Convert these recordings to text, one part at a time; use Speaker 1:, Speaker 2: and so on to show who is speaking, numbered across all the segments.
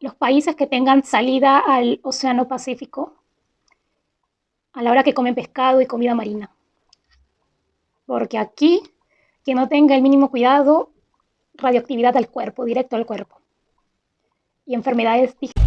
Speaker 1: los países que tengan salida al Océano Pacífico a la hora que comen pescado y comida marina. Porque aquí, quien no tenga el mínimo cuidado, radioactividad al cuerpo, directo al cuerpo. Y enfermedades digeribles.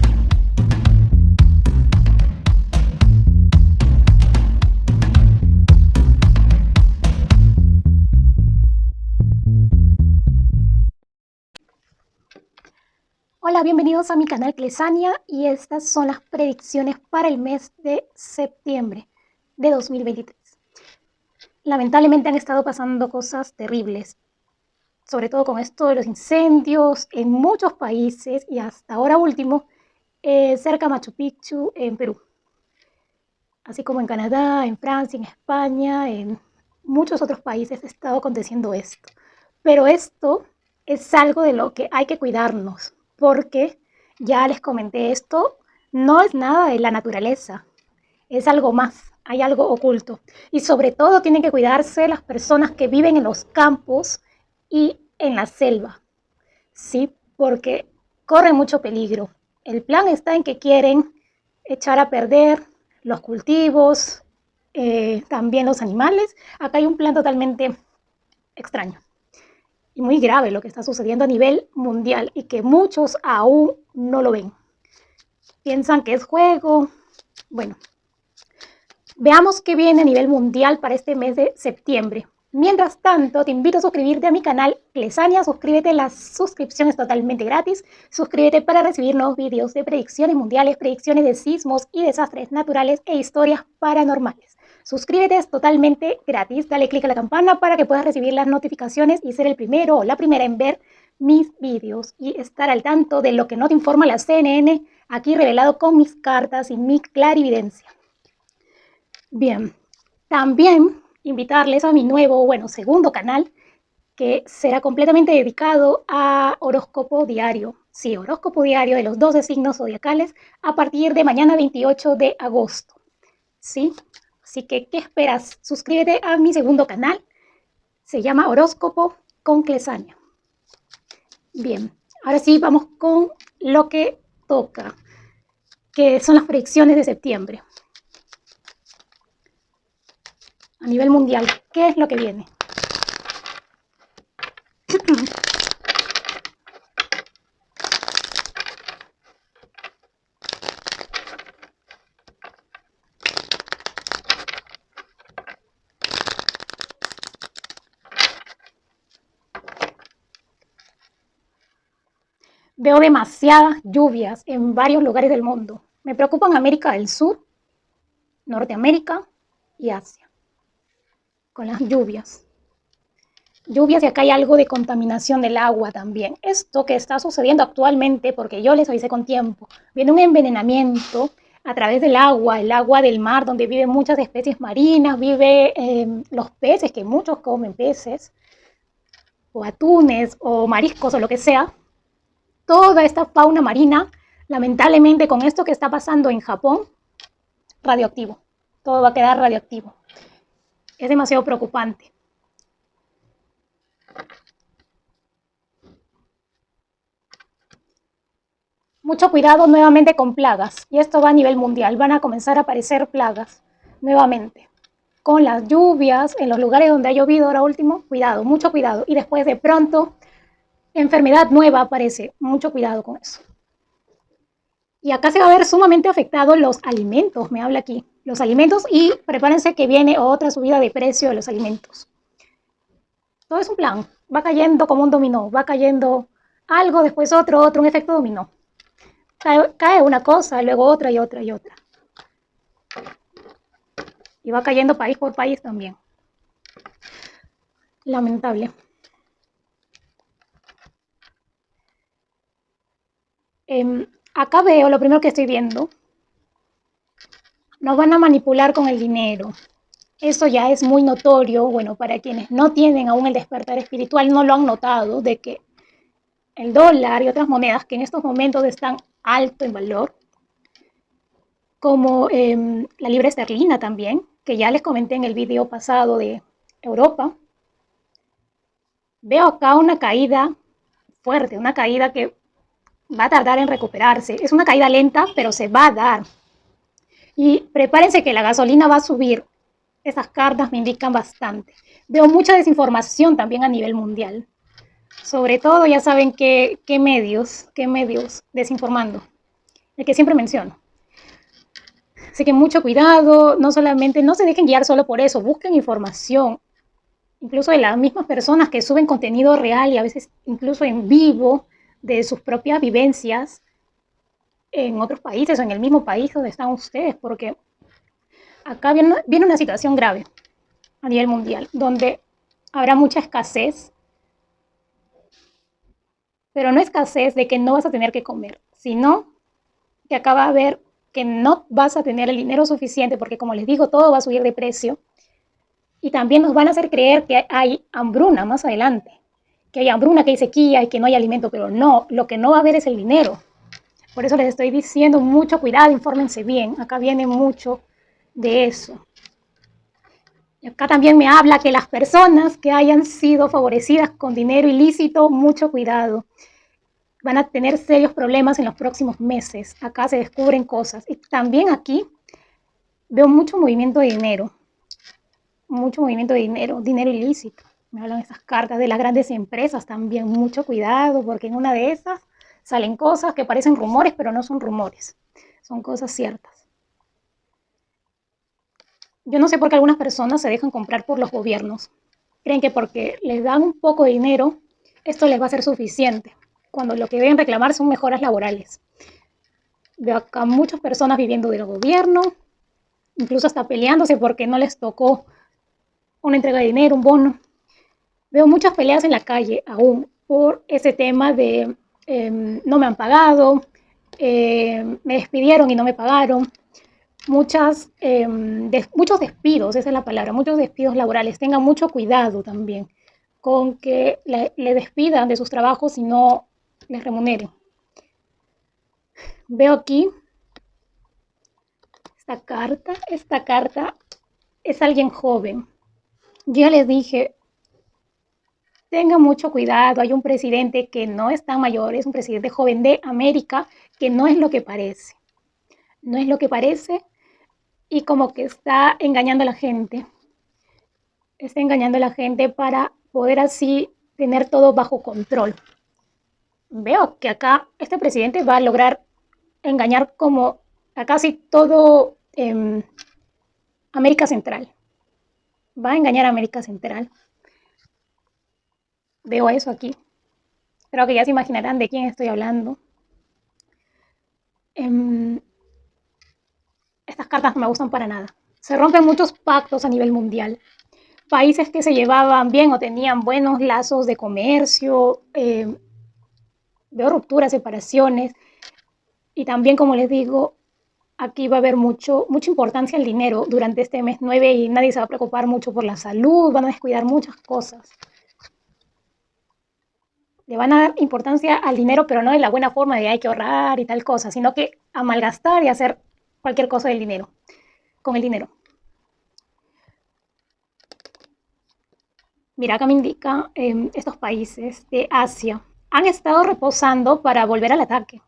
Speaker 1: Hola, bienvenidos a mi canal Clesania y estas son las predicciones para el mes de septiembre de 2023. Lamentablemente han estado pasando cosas terribles, sobre todo con esto de los incendios en muchos países y hasta ahora último, cerca a Machu Picchu en Perú, así como en Canadá, en Francia, en España, en muchos otros países ha estado aconteciendo esto. Pero esto es algo de lo que hay que cuidarnos, porque ya les comenté esto, no es nada de la naturaleza, es algo más, hay algo oculto. Y sobre todo tienen que cuidarse las personas que viven en los campos y en la selva, ¿sí? Porque corren mucho peligro. El plan está en que quieren echar a perder los cultivos, también los animales. Acá hay un plan totalmente extraño y muy grave lo que está sucediendo a nivel mundial y que muchos aún no lo ven. Piensan que es juego. Bueno, veamos qué viene a nivel mundial para este mes de septiembre. Mientras tanto, te invito a suscribirte a mi canal Clesania. Suscríbete, la suscripción es totalmente gratis. Suscríbete para recibir nuevos videos de predicciones mundiales, predicciones de sismos y desastres naturales e historias paranormales. Suscríbete, es totalmente gratis. Dale click a la campana para que puedas recibir las notificaciones y ser el primero o la primera en ver mis videos y estar al tanto de lo que no te informa la CNN, aquí revelado con mis cartas y mi clarividencia. Bien, también invitarles a mi nuevo, segundo canal, que será completamente dedicado a horóscopo diario. Sí, horóscopo diario de los 12 signos zodiacales a partir de mañana 28 de agosto. ¿Sí? Así que, ¿qué esperas? Suscríbete a mi segundo canal. Se llama Horóscopo con Clesania. Bien, ahora sí vamos con lo que toca, que son las predicciones de septiembre. A nivel mundial, ¿qué es lo que viene? Veo demasiadas lluvias en varios lugares del mundo. Me preocupan América del Sur, Norteamérica y Asia, con las lluvias. Lluvias y acá hay algo de contaminación del agua también. Esto que está sucediendo actualmente, porque yo les avisé con tiempo, viene un envenenamiento a través del agua, el agua del mar, donde viven muchas especies marinas, viven los peces, que muchos comen peces, o atunes, o mariscos, o lo que sea. Toda esta fauna marina, lamentablemente con esto que está pasando en Japón, radioactivo. Todo va a quedar radioactivo. Es demasiado preocupante. Mucho cuidado nuevamente con plagas. Y esto va a nivel mundial. Van a comenzar a aparecer plagas nuevamente. Con las lluvias, en los lugares donde ha llovido ahora último, cuidado, mucho cuidado. Y después de pronto, enfermedad nueva aparece. Mucho cuidado con eso. Y acá se va a ver sumamente afectados los alimentos, me habla aquí. Los alimentos y prepárense que viene otra subida de precio de los alimentos. Todo es un plan. Va cayendo como un dominó. Va cayendo algo, después otro, un efecto dominó. Cae una cosa, luego otra y otra y otra. Y va cayendo país por país también. Lamentable. Acá veo, lo primero que estoy viendo, nos van a manipular con el dinero. Eso ya es muy notorio, bueno, para quienes no tienen aún el despertar espiritual, no lo han notado, de que el dólar y otras monedas que en estos momentos están alto en valor, como la libra esterlina también, que ya les comenté en el video pasado de Europa. Veo acá una caída fuerte, una caída que va a tardar en recuperarse. Es una caída lenta, pero se va a dar. Y prepárense que la gasolina va a subir. Esas cartas me indican bastante. Veo mucha desinformación también a nivel mundial. Sobre todo, ya saben qué medios desinformando. El que siempre menciono. Así que mucho cuidado, no solamente, no se dejen guiar solo por eso, busquen información, incluso de las mismas personas que suben contenido real y a veces incluso en vivo de sus propias vivencias en otros países o en el mismo país donde están ustedes, porque acá viene una situación grave a nivel mundial, donde habrá mucha escasez, pero no escasez de que no vas a tener que comer, sino que acá va a haber que no vas a tener el dinero suficiente, porque como les digo, todo va a subir de precio, y también nos van a hacer creer que hay hambruna más adelante, que hay hambruna, que hay sequía y que no hay alimento, pero no, lo que no va a haber es el dinero. Por eso les estoy diciendo mucho cuidado, infórmense bien, acá viene mucho de eso. Y acá también me habla que las personas que hayan sido favorecidas con dinero ilícito, mucho cuidado. Van a tener serios problemas en los próximos meses. Acá se descubren cosas. Y también aquí veo mucho movimiento de dinero, dinero ilícito. Me hablan esas cartas de las grandes empresas también. Mucho cuidado, porque en una de esas salen cosas que parecen rumores, pero no son rumores. Son cosas ciertas. Yo no sé por qué algunas personas se dejan comprar por los gobiernos. Creen que porque les dan un poco de dinero, esto les va a ser suficiente, cuando lo que deben reclamar son mejoras laborales. Veo acá muchas personas viviendo del gobierno, incluso hasta peleándose porque no les tocó una entrega de dinero, un bono. Veo muchas peleas en la calle aún por ese tema de no me han pagado, me despidieron y no me pagaron. Muchos despidos, esa es la palabra, muchos despidos laborales. Tengan mucho cuidado también con que le despidan de sus trabajos y no les remuneren. Veo aquí esta carta es alguien joven. Yo ya les dije, tengan mucho cuidado, hay un presidente que no es tan mayor, es un presidente joven de América que no es lo que parece. No es lo que parece y como que está engañando a la gente. Está engañando a la gente para poder así tener todo bajo control. Veo que acá este presidente va a lograr engañar como a casi todo América Central. Va a engañar a América Central. Veo eso aquí. Creo que ya se imaginarán de quién estoy hablando. Estas cartas no me gustan para nada. Se rompen muchos pactos a nivel mundial. Países que se llevaban bien o tenían buenos lazos de comercio, veo rupturas, separaciones, y también, como les digo, aquí va a haber mucha importancia el dinero durante este mes 9 y nadie se va a preocupar mucho por la salud, van a descuidar muchas cosas. Le van a dar importancia al dinero, pero no de la buena forma de hay que ahorrar y tal cosa, sino que a malgastar y hacer cualquier cosa del dinero, con el dinero. Mira, acá me indica estos países de Asia han estado reposando para volver al ataque.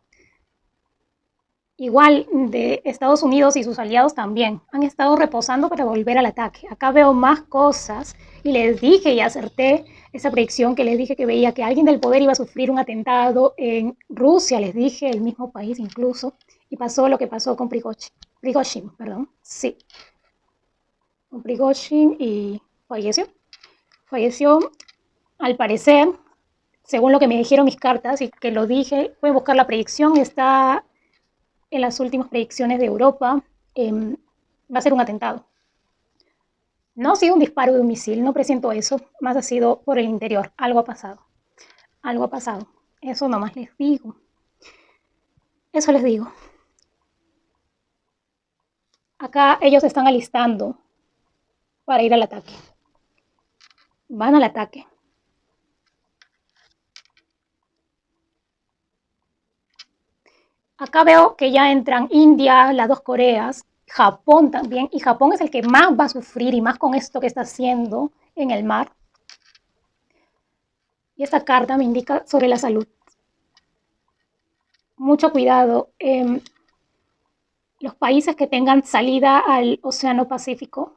Speaker 1: Igual de Estados Unidos y sus aliados también han estado reposando para volver al ataque. Acá veo más cosas y les dije y acerté esa predicción que les dije que veía que alguien del poder iba a sufrir un atentado en Rusia, les dije, el mismo país incluso, y pasó lo que pasó con Prigozhin, perdón, sí, con Prigozhin y falleció al parecer, según lo que me dijeron mis cartas y que lo dije, voy a buscar la predicción, está en las últimas predicciones de Europa, va a ser un atentado. No ha sido un disparo de un misil, no presiento eso, más ha sido por el interior, algo ha pasado, algo ha pasado. Eso nomás les digo, eso les digo. Acá ellos están alistando para ir al ataque. Van al ataque. Acá veo que ya entran India, las dos Coreas, Japón también, y Japón es el que más va a sufrir y más con esto que está haciendo en el mar. Y esta carta me indica sobre la salud. mucho cuidado. Los países que tengan salida al Océano Pacífico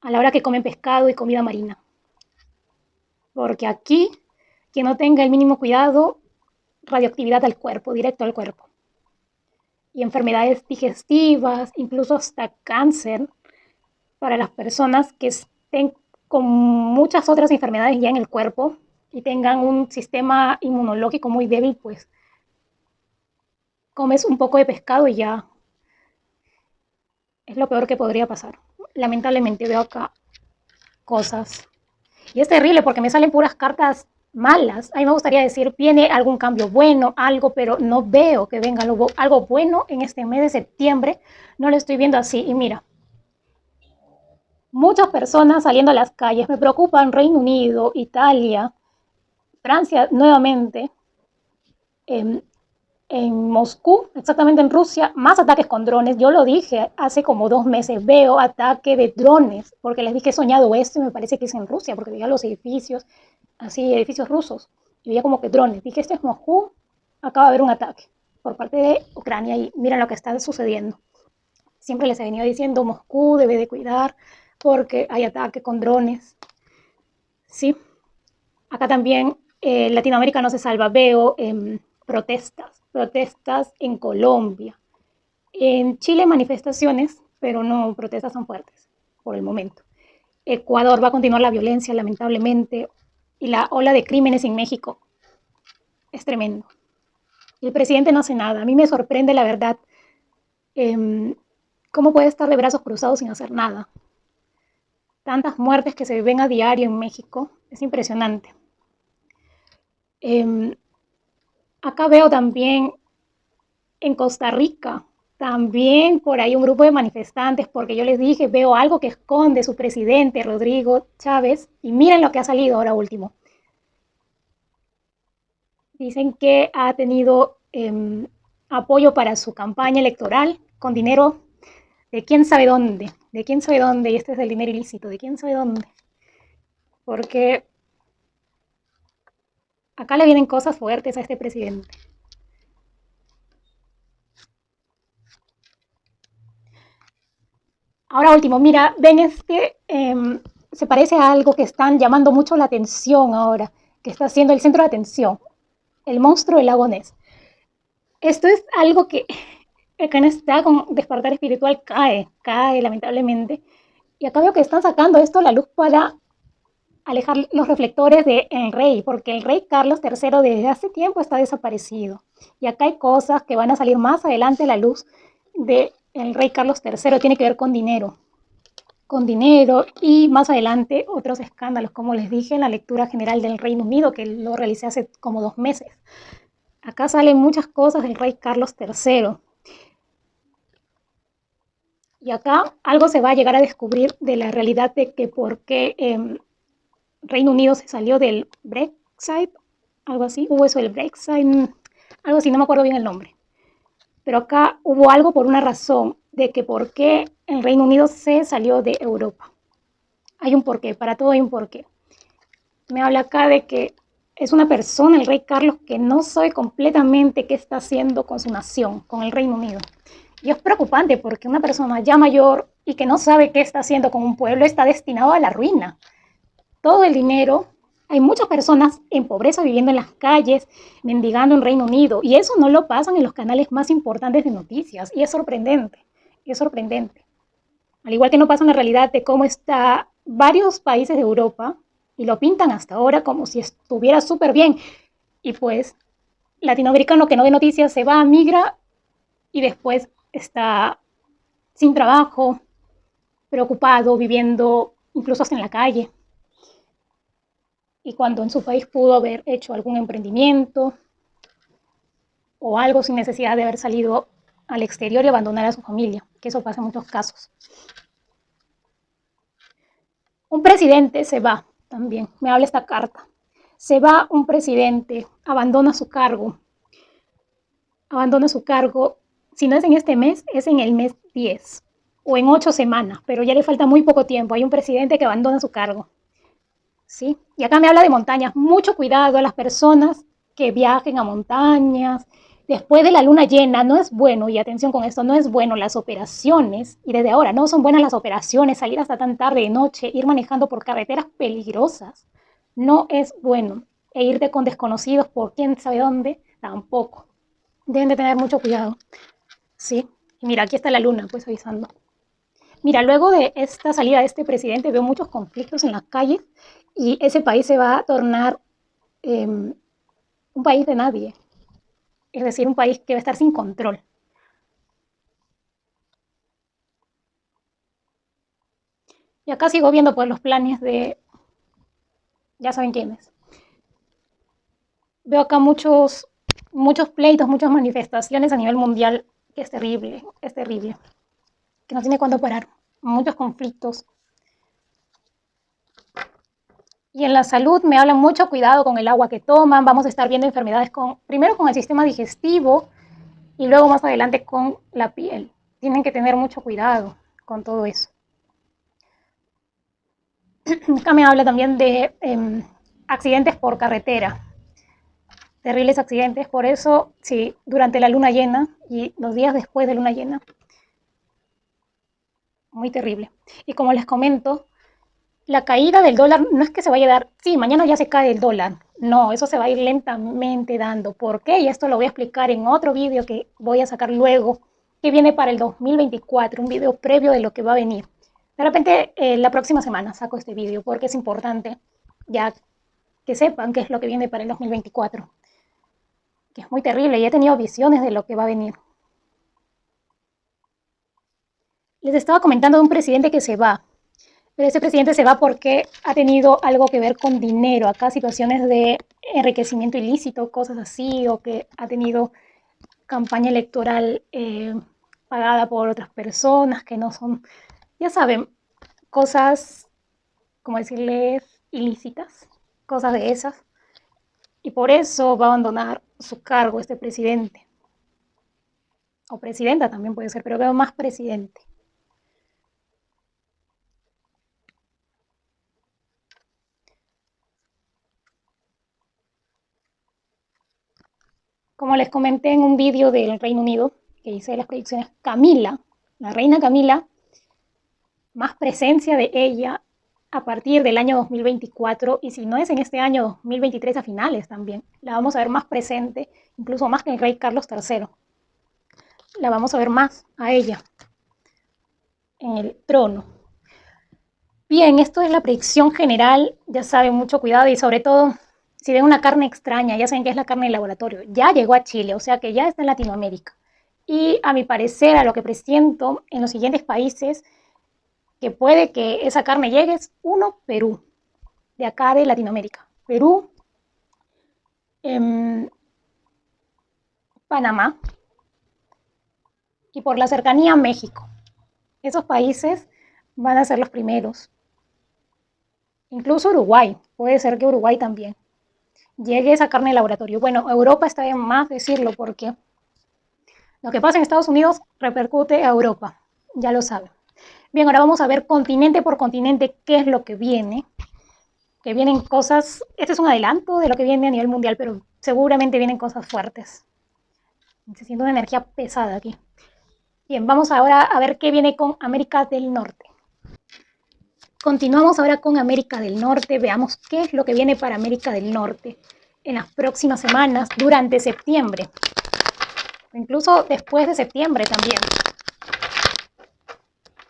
Speaker 1: a la hora que comen pescado y comida marina. Porque aquí, quien no tenga el mínimo cuidado, radioactividad al cuerpo, directo al cuerpo. Y enfermedades digestivas, incluso hasta cáncer para las personas que estén con muchas otras enfermedades ya en el cuerpo y tengan un sistema inmunológico muy débil, pues comes un poco de pescado y ya es lo peor que podría pasar. Lamentablemente veo acá cosas. Y es terrible porque me salen puras cartas malas. A mí me gustaría decir, viene algún cambio bueno, algo, pero no veo que venga algo bueno en este mes de septiembre. No lo estoy viendo así. Y mira, muchas personas saliendo a las calles. Me preocupan Reino Unido, Italia, Francia nuevamente. Eh, en Moscú, exactamente en Rusia, más ataques con drones. Yo lo dije hace como 2 meses, veo ataque de drones, porque les dije he soñado esto y me parece que es en Rusia, porque veía los edificios, así, edificios rusos, y veía como que drones. Dije, este es Moscú, acaba de haber un ataque por parte de Ucrania y miren lo que está sucediendo. Siempre les he venido diciendo, Moscú debe de cuidar porque hay ataque con drones. Sí, acá también Latinoamérica no se salva. Veo protestas en Colombia. En Chile manifestaciones, pero no protestas tan fuertes por el momento. Ecuador va a continuar la violencia, lamentablemente, y la ola de crímenes en México es tremendo. El presidente no hace nada. A mí me sorprende, la verdad, cómo puede estar de brazos cruzados sin hacer nada. Tantas muertes que se ven a diario en México, es impresionante. Acá veo también en Costa Rica, también por ahí un grupo de manifestantes, porque yo les dije, veo algo que esconde su presidente, Rodrigo Chávez, y miren lo que ha salido ahora último. Dicen que ha tenido apoyo para su campaña electoral con dinero de quién sabe dónde, y este es el dinero ilícito, de quién sabe dónde. Porque acá le vienen cosas fuertes a este presidente. Ahora último, mira, ven se parece a algo que están llamando mucho la atención ahora, que está siendo el centro de atención, el monstruo del lago Ness. Esto es algo que acá está con despertar espiritual cae lamentablemente. Y acá veo que están sacando esto a la luz para alejar los reflectores del rey, porque el rey Carlos III desde hace tiempo está desaparecido. Y acá hay cosas que van a salir más adelante a la luz del rey Carlos III, tiene que ver con dinero y más adelante otros escándalos, como les dije en la lectura general del Reino Unido, que lo realicé hace como 2 meses. Acá salen muchas cosas del rey Carlos III. Y acá algo se va a llegar a descubrir de la realidad de que por qué Reino Unido se salió del Brexit, algo así, hubo eso del Brexit, algo así, no me acuerdo bien el nombre. Pero acá hubo algo por una razón de que por qué el Reino Unido se salió de Europa. Hay un porqué, para todo hay un porqué. Me habla acá de que es una persona, el rey Carlos, que no sabe completamente qué está haciendo con su nación, con el Reino Unido. Y es preocupante porque una persona ya mayor y que no sabe qué está haciendo con un pueblo está destinado a la ruina. Todo el dinero, hay muchas personas en pobreza viviendo en las calles, mendigando en Reino Unido, y eso no lo pasan en los canales más importantes de noticias, y es sorprendente, es sorprendente. Al igual que no pasan la realidad de cómo está varios países de Europa, y lo pintan hasta ahora como si estuviera súper bien, y pues latinoamericano que no ve noticias se va, migra, y después está sin trabajo, preocupado, viviendo incluso hasta en la calle. Y cuando en su país pudo haber hecho algún emprendimiento o algo sin necesidad de haber salido al exterior y abandonar a su familia, que eso pasa en muchos casos. Un presidente se va también, me habla esta carta. Se va un presidente, abandona su cargo, si no es en este mes, es en el mes 10 o en 8 semanas, pero ya le falta muy poco tiempo. Hay un presidente que abandona su cargo. ¿Sí? Y acá me habla de montañas. Mucho cuidado a las personas que viajen a montañas. Después de la luna llena, no es bueno, y atención con esto, no es bueno las operaciones, y desde ahora no son buenas las operaciones, salir hasta tan tarde de noche, ir manejando por carreteras peligrosas, no es bueno. E irte con desconocidos por quién sabe dónde, tampoco. Deben de tener mucho cuidado. Sí, y mira, aquí está la luna, pues avisando. Mira, luego de esta salida de este presidente veo muchos conflictos en las calles y ese país se va a tornar un país de nadie, es decir, un país que va a estar sin control. Y acá sigo viendo pues los planes de, ya saben quiénes. Veo acá muchos pleitos, muchas manifestaciones a nivel mundial, que es terrible, que no tiene cuándo parar. Muchos conflictos. Y en la salud me hablan mucho cuidado con el agua que toman, vamos a estar viendo enfermedades primero con el sistema digestivo y luego más adelante con la piel. Tienen que tener mucho cuidado con todo eso. Acá me habla también de accidentes por carretera, terribles accidentes, por eso, sí, durante la luna llena y los días después de luna llena, muy terrible. Y como les comento, la caída del dólar no es que se vaya a dar, sí, mañana ya se cae el dólar, no, eso se va a ir lentamente dando. ¿Por qué? Y esto lo voy a explicar en otro vídeo que voy a sacar luego, que viene para el 2024, un vídeo previo de lo que va a venir. De repente, la próxima semana saco este vídeo porque es importante ya que sepan qué es lo que viene para el 2024, que es muy terrible y he tenido visiones de lo que va a venir. Les estaba comentando de un presidente que se va, pero ese presidente se va porque ha tenido algo que ver con dinero, acá situaciones de enriquecimiento ilícito, cosas así, o que ha tenido campaña electoral pagada por otras personas que no son, ya saben, cosas, como decirles, ilícitas, cosas de esas. Y por eso va a abandonar su cargo este presidente. O presidenta también puede ser, pero veo más presidente. Como les comenté en un vídeo del Reino Unido, que hice las predicciones, Camila, la reina Camila, más presencia de ella a partir del año 2024 y si no es en este año 2023 a finales también, la vamos a ver más presente, incluso más que el rey Carlos III. La vamos a ver más a ella en el trono. Bien, esto es la predicción general, ya saben, mucho cuidado y sobre todo si ven una carne extraña, ya saben que es la carne de laboratorio, ya llegó a Chile, o sea que ya está en Latinoamérica. Y a mi parecer, a lo que presiento en los siguientes países que puede que esa carne llegue es uno, Perú, de acá de Latinoamérica. Perú, eh, Panamá y por la cercanía México. Esos países van a ser los primeros. Incluso Uruguay, puede ser que Uruguay también llegue esa carne de laboratorio. Bueno, Europa está bien más decirlo porque lo que pasa en Estados Unidos repercute a Europa, ya lo saben. Bien, ahora vamos a ver continente por continente qué es lo que viene. Que vienen cosas, este es un adelanto de lo que viene a nivel mundial, pero seguramente vienen cosas fuertes. Se siente una energía pesada aquí. Bien, vamos ahora a ver qué viene con América del Norte. Continuamos ahora con América del Norte. Veamos qué es lo que viene para América del Norte en las próximas semanas, durante septiembre. Incluso después de septiembre también.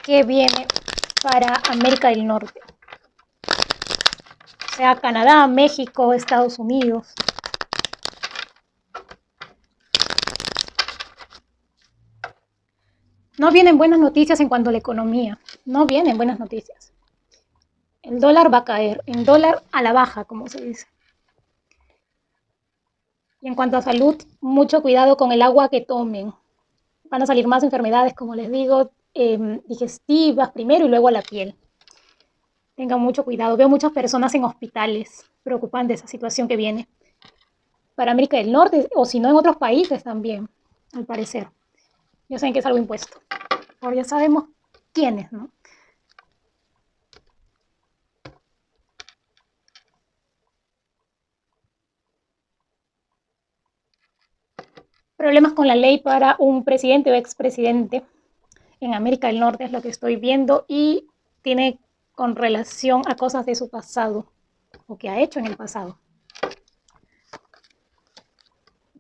Speaker 1: ¿Qué viene para América del Norte? O sea, Canadá, México, Estados Unidos. No vienen buenas noticias en cuanto a la economía. No vienen buenas noticias. El dólar va a caer, el dólar a la baja, como se dice. Y en cuanto a salud, mucho cuidado con el agua que tomen. Van a salir más enfermedades, como les digo, digestivas primero y luego a la piel. Tengan mucho cuidado. Veo muchas personas en hospitales. Preocupante esa situación que viene. Para América del Norte, o si no en otros países también, al parecer. Ya saben que es algo impuesto. Ahora ya sabemos quiénes, ¿no? problemas con la ley para un presidente o expresidente en América del Norte, es lo que estoy viendo, y tiene con relación a cosas de su pasado o que ha hecho en el pasado.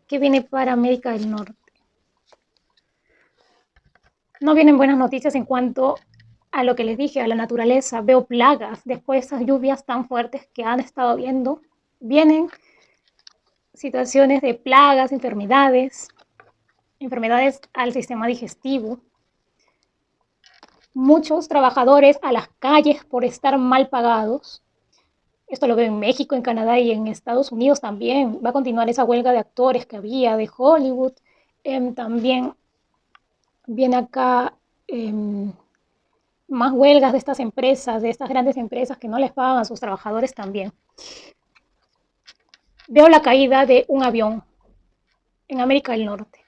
Speaker 1: ¿Qué viene para América del Norte? No vienen buenas noticias en cuanto a lo que les dije, a la naturaleza. Veo plagas después de esas lluvias tan fuertes que han estado viendo. Vienen situaciones de plagas, enfermedades al sistema digestivo. Muchos trabajadores a las calles por estar mal pagados. Esto lo veo en México, en Canadá y en Estados Unidos también. Va a continuar esa huelga de actores que había de Hollywood. También viene acá más huelgas de estas empresas, de estas grandes empresas que no les pagan a sus trabajadores también. Veo la caída de un avión en América del Norte.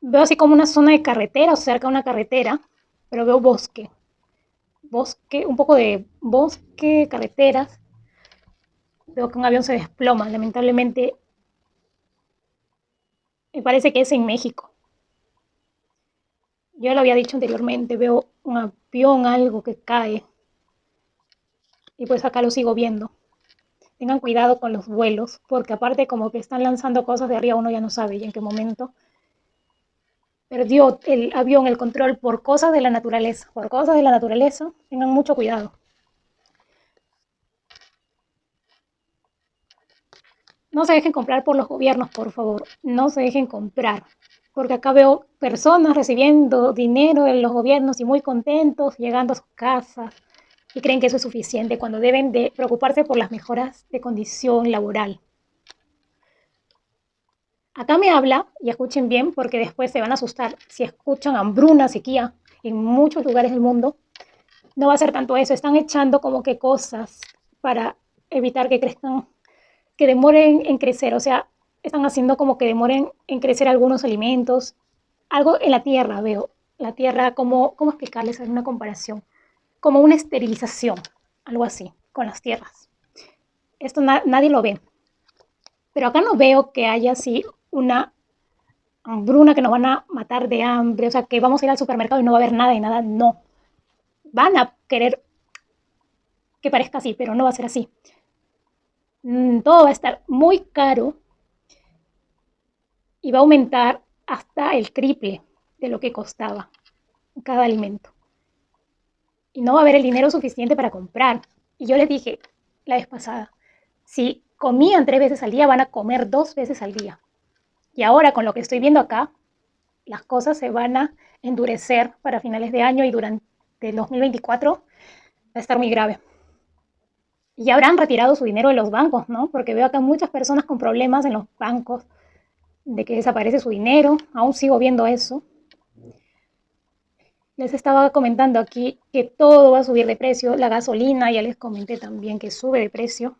Speaker 1: Veo así como una zona de carretera o cerca de una carretera, pero veo bosque. Bosque, un poco de bosque, carreteras. Veo que un avión se desploma, lamentablemente. Me parece que es en México. Yo lo había dicho anteriormente, veo un avión, algo que cae. Y pues acá lo sigo viendo. Tengan cuidado con los vuelos, porque aparte como que están lanzando cosas de arriba, uno ya no sabe y en qué momento. Perdió el avión el control por cosas de la naturaleza. Por cosas de la naturaleza, tengan mucho cuidado. No se dejen comprar por los gobiernos, por favor. No se dejen comprar. Porque acá veo personas recibiendo dinero de los gobiernos y muy contentos, llegando a sus casas y creen que eso es suficiente cuando deben de preocuparse por las mejoras de condición laboral. Acá me habla, y escuchen bien porque después se van a asustar, si escuchan hambruna, sequía en muchos lugares del mundo, no va a ser tanto eso, están echando como que cosas para evitar que crezcan, que demoren en crecer, o sea, están haciendo como que demoren en crecer algunos alimentos, algo en la tierra veo, la tierra, ¿cómo explicarles en una comparación? Como una esterilización, algo así, con las tierras. Esto nadie lo ve, pero acá no veo que haya así una hambruna que nos van a matar de hambre, o sea, que vamos a ir al supermercado y no va a haber nada y nada, no. Van a querer que parezca así, pero no va a ser así. Todo va a estar muy caro y va a aumentar hasta el triple de lo que costaba cada alimento. Y no va a haber el dinero suficiente para comprar. Y yo les dije la vez pasada, si comían 3 veces al día, van a comer 2 veces al día. Y ahora con lo que estoy viendo acá, las cosas se van a endurecer para finales de año y durante el 2024 va a estar muy grave. Y ya habrán retirado su dinero de los bancos, ¿no? Porque veo acá muchas personas con problemas en los bancos, de que desaparece su dinero, aún sigo viendo eso. Les estaba comentando aquí que todo va a subir de precio, la gasolina, ya les comenté también que sube de precio.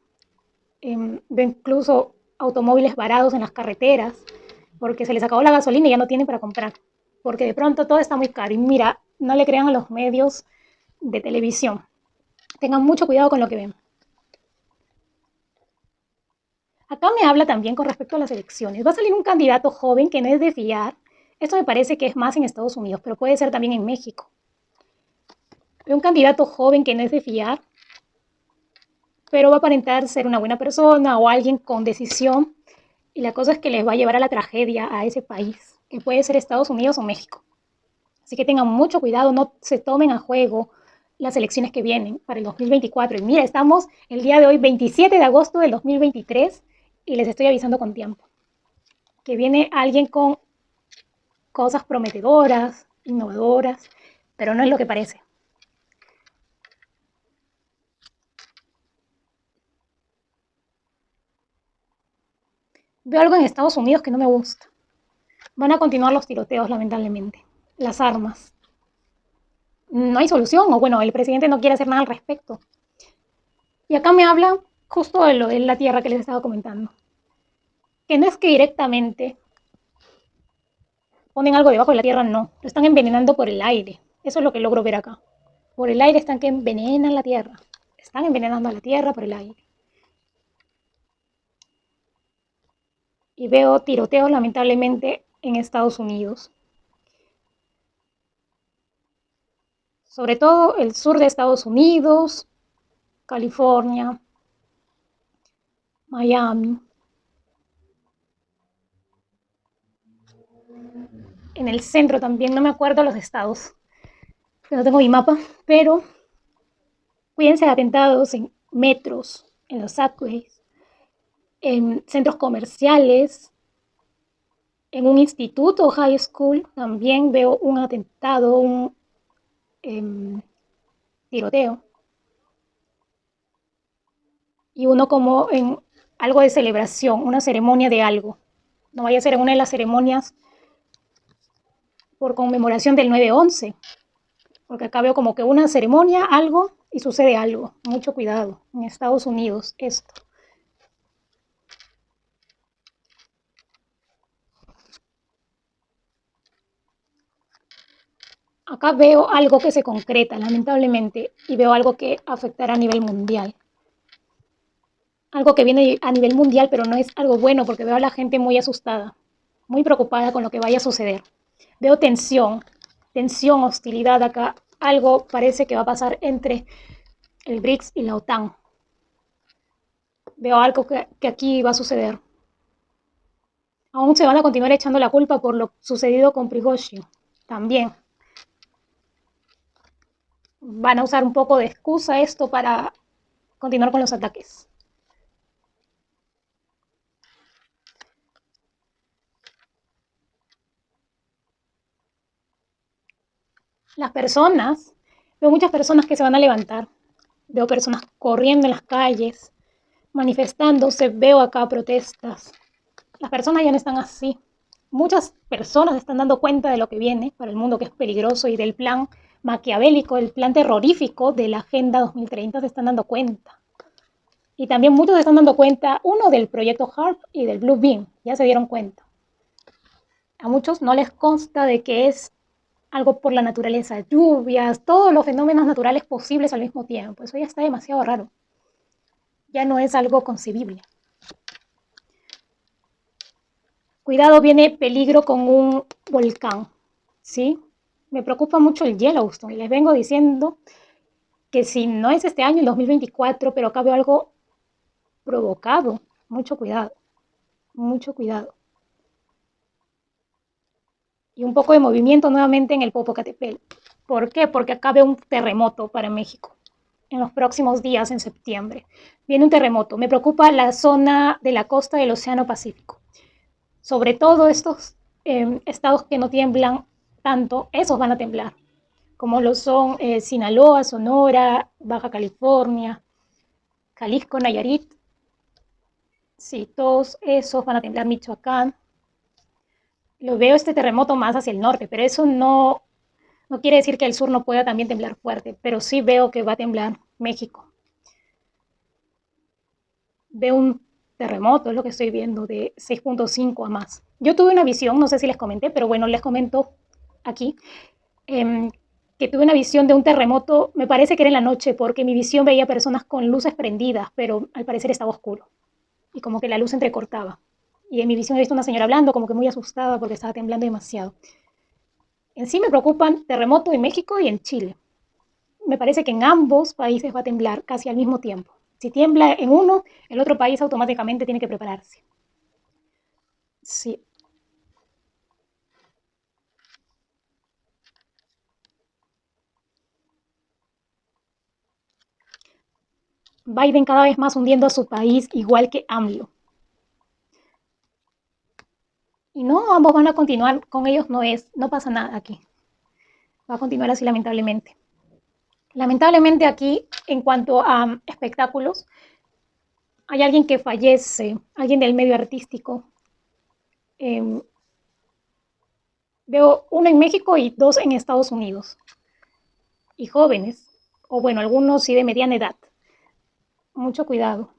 Speaker 1: Veo incluso automóviles varados en las carreteras, porque se les acabó la gasolina y ya no tienen para comprar, porque de pronto todo está muy caro. Y mira, no le crean a los medios de televisión. Tengan mucho cuidado con lo que ven. Acá me habla también con respecto a las elecciones. Va a salir un candidato joven que no es de fiar. Esto me parece que es más en Estados Unidos, pero puede ser también en México. Un candidato joven que no es de fiar, pero va a aparentar ser una buena persona o alguien con decisión. Y la cosa es que les va a llevar a la tragedia a ese país, que puede ser Estados Unidos o México. Así que tengan mucho cuidado, no se tomen a juego las elecciones que vienen para el 2024. Y mira, estamos el día de hoy, 27 de agosto del 2023, y les estoy avisando con tiempo. Que viene alguien con cosas prometedoras, innovadoras, pero no es lo que parece. Veo algo en Estados Unidos que no me gusta. Van a continuar los tiroteos, lamentablemente. Las armas. No hay solución, o bueno, el presidente no quiere hacer nada al respecto. Y acá me habla justo de lo de la tierra que les estaba comentando. Que no es que directamente ponen algo debajo de la tierra, no. Lo están envenenando por el aire. Eso es lo que logro ver acá. Por el aire están que envenenan la tierra. Están envenenando a la tierra por el aire. y veo tiroteos lamentablemente en Estados Unidos. Sobre todo el sur de Estados Unidos, California, Miami. En el centro también, no me acuerdo los estados, no tengo mi mapa, pero cuídense de atentados en metros, en los subways, en centros comerciales, en un instituto, high school, también veo un atentado, un tiroteo. Y uno como en algo de celebración, una ceremonia de algo. No vaya a ser en una de las ceremonias por conmemoración del 9/11, porque acá veo como que una ceremonia, algo, y sucede algo. Mucho cuidado. En Estados Unidos, esto. Acá veo algo que se concreta, lamentablemente, y veo algo que afectará a nivel mundial. Algo que viene a nivel mundial, pero no es algo bueno, porque veo a la gente muy asustada, muy preocupada con lo que vaya a suceder. Veo tensión, hostilidad acá. Algo parece que va a pasar entre el BRICS y la OTAN. Veo algo que aquí va a suceder. Aún se van a continuar echando la culpa por lo sucedido con Prigozhin. También van a usar un poco de excusa esto para continuar con los ataques. Las personas, veo muchas personas que se van a levantar. Veo personas corriendo en las calles, manifestándose, veo acá protestas. Las personas ya no están así. Muchas personas están dando cuenta de lo que viene para el mundo, que es peligroso, y del plan maquiavélico, el plan terrorífico de la Agenda 2030 se están dando cuenta. Y también muchos se están dando cuenta, uno del proyecto HARP y del Blue Beam, ya se dieron cuenta. A muchos no les consta de que es algo por la naturaleza, lluvias, todos los fenómenos naturales posibles al mismo tiempo. Eso ya está demasiado raro. Ya no es algo concebible. Cuidado, viene peligro con un volcán, ¿sí? Me preocupa mucho el Yellowstone y les vengo diciendo que si no es este año, el 2024, pero acá veo algo provocado. Mucho cuidado, mucho cuidado. Y un poco de movimiento nuevamente en el Popocatépetl. ¿Por qué? Porque acá veo un terremoto para México en los próximos días, en septiembre. Viene un terremoto. Me preocupa la zona de la costa del Océano Pacífico. Sobre todo estos estados que no tiemblan tanto, esos van a temblar, como lo son Sinaloa, Sonora, Baja California, Jalisco, Nayarit. Sí, todos esos van a temblar. Michoacán. Lo veo este terremoto más hacia el norte, pero eso no quiere decir que el sur no pueda también temblar fuerte, pero sí veo que va a temblar México. Veo un terremoto, es lo que estoy viendo, de 6.5 a más. Yo tuve una visión, no sé si les comenté, pero bueno, les comento aquí, que tuve una visión de un terremoto, me parece que era en la noche, porque mi visión veía personas con luces prendidas, pero al parecer estaba oscuro, y como que la luz entrecortaba. Y en mi visión he visto una señora hablando, como que muy asustada porque estaba temblando demasiado. En sí me preocupan terremotos en México y en Chile. Me parece que en ambos países va a temblar casi al mismo tiempo. Si tiembla en uno, el otro país automáticamente tiene que prepararse. Sí. Biden cada vez más hundiendo a su país, igual que AMLO. Y no, ambos van a continuar, con ellos no pasa nada aquí. Va a continuar así lamentablemente. Lamentablemente aquí, en cuanto a espectáculos, hay alguien que fallece, alguien del medio artístico. Eh, Veo uno en México y dos en Estados Unidos. Y jóvenes, o bueno, algunos sí de mediana edad. Mucho cuidado.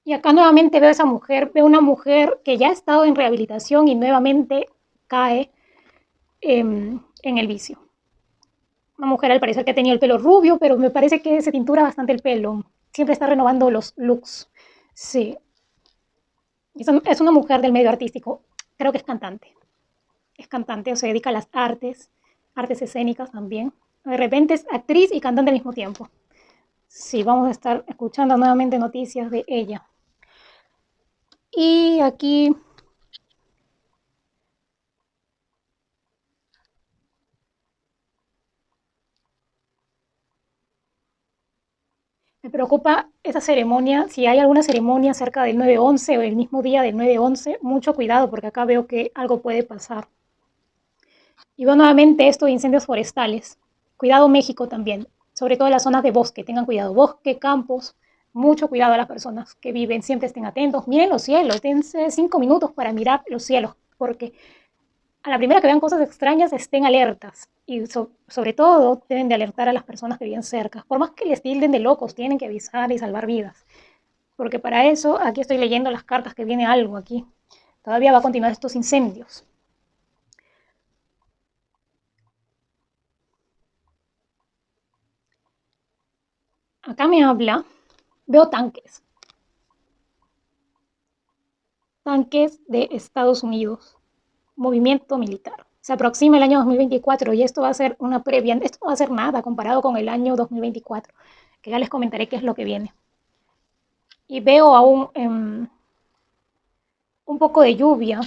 Speaker 1: Y acá nuevamente veo a esa mujer, veo una mujer que ya ha estado en rehabilitación y nuevamente cae en el vicio. Una mujer al parecer que ha tenido el pelo rubio, pero me parece que se tintura bastante el pelo. Siempre está renovando los looks. Sí. Es una mujer del medio artístico, creo que es cantante. Es cantante o se dedica a las artes, artes escénicas también. De repente es actriz y cantante al mismo tiempo. Sí, vamos a estar escuchando nuevamente noticias de ella. Y aquí me preocupa esa ceremonia, si hay alguna ceremonia cerca del 9/11 o el mismo día del 9/11, mucho cuidado porque acá veo que algo puede pasar. Y veo nuevamente esto de incendios forestales. Cuidado México también, sobre todo en las zonas de bosque, tengan cuidado, bosque, campos, mucho cuidado a las personas que viven, siempre estén atentos, miren los cielos, dense 5 minutos para mirar los cielos, porque a la primera que vean cosas extrañas estén alertas y sobre todo deben de alertar a las personas que viven cerca. Por más que les tilden de locos, tienen que avisar y salvar vidas. Porque para eso, aquí estoy leyendo las cartas que viene algo aquí. Todavía va a continuar estos incendios. Acá me habla, veo tanques, tanques de Estados Unidos, movimiento militar. Se aproxima el año 2024 y esto va a ser una previa, esto no va a ser nada comparado con el año 2024, que ya les comentaré qué es lo que viene. Y veo aún un poco de lluvia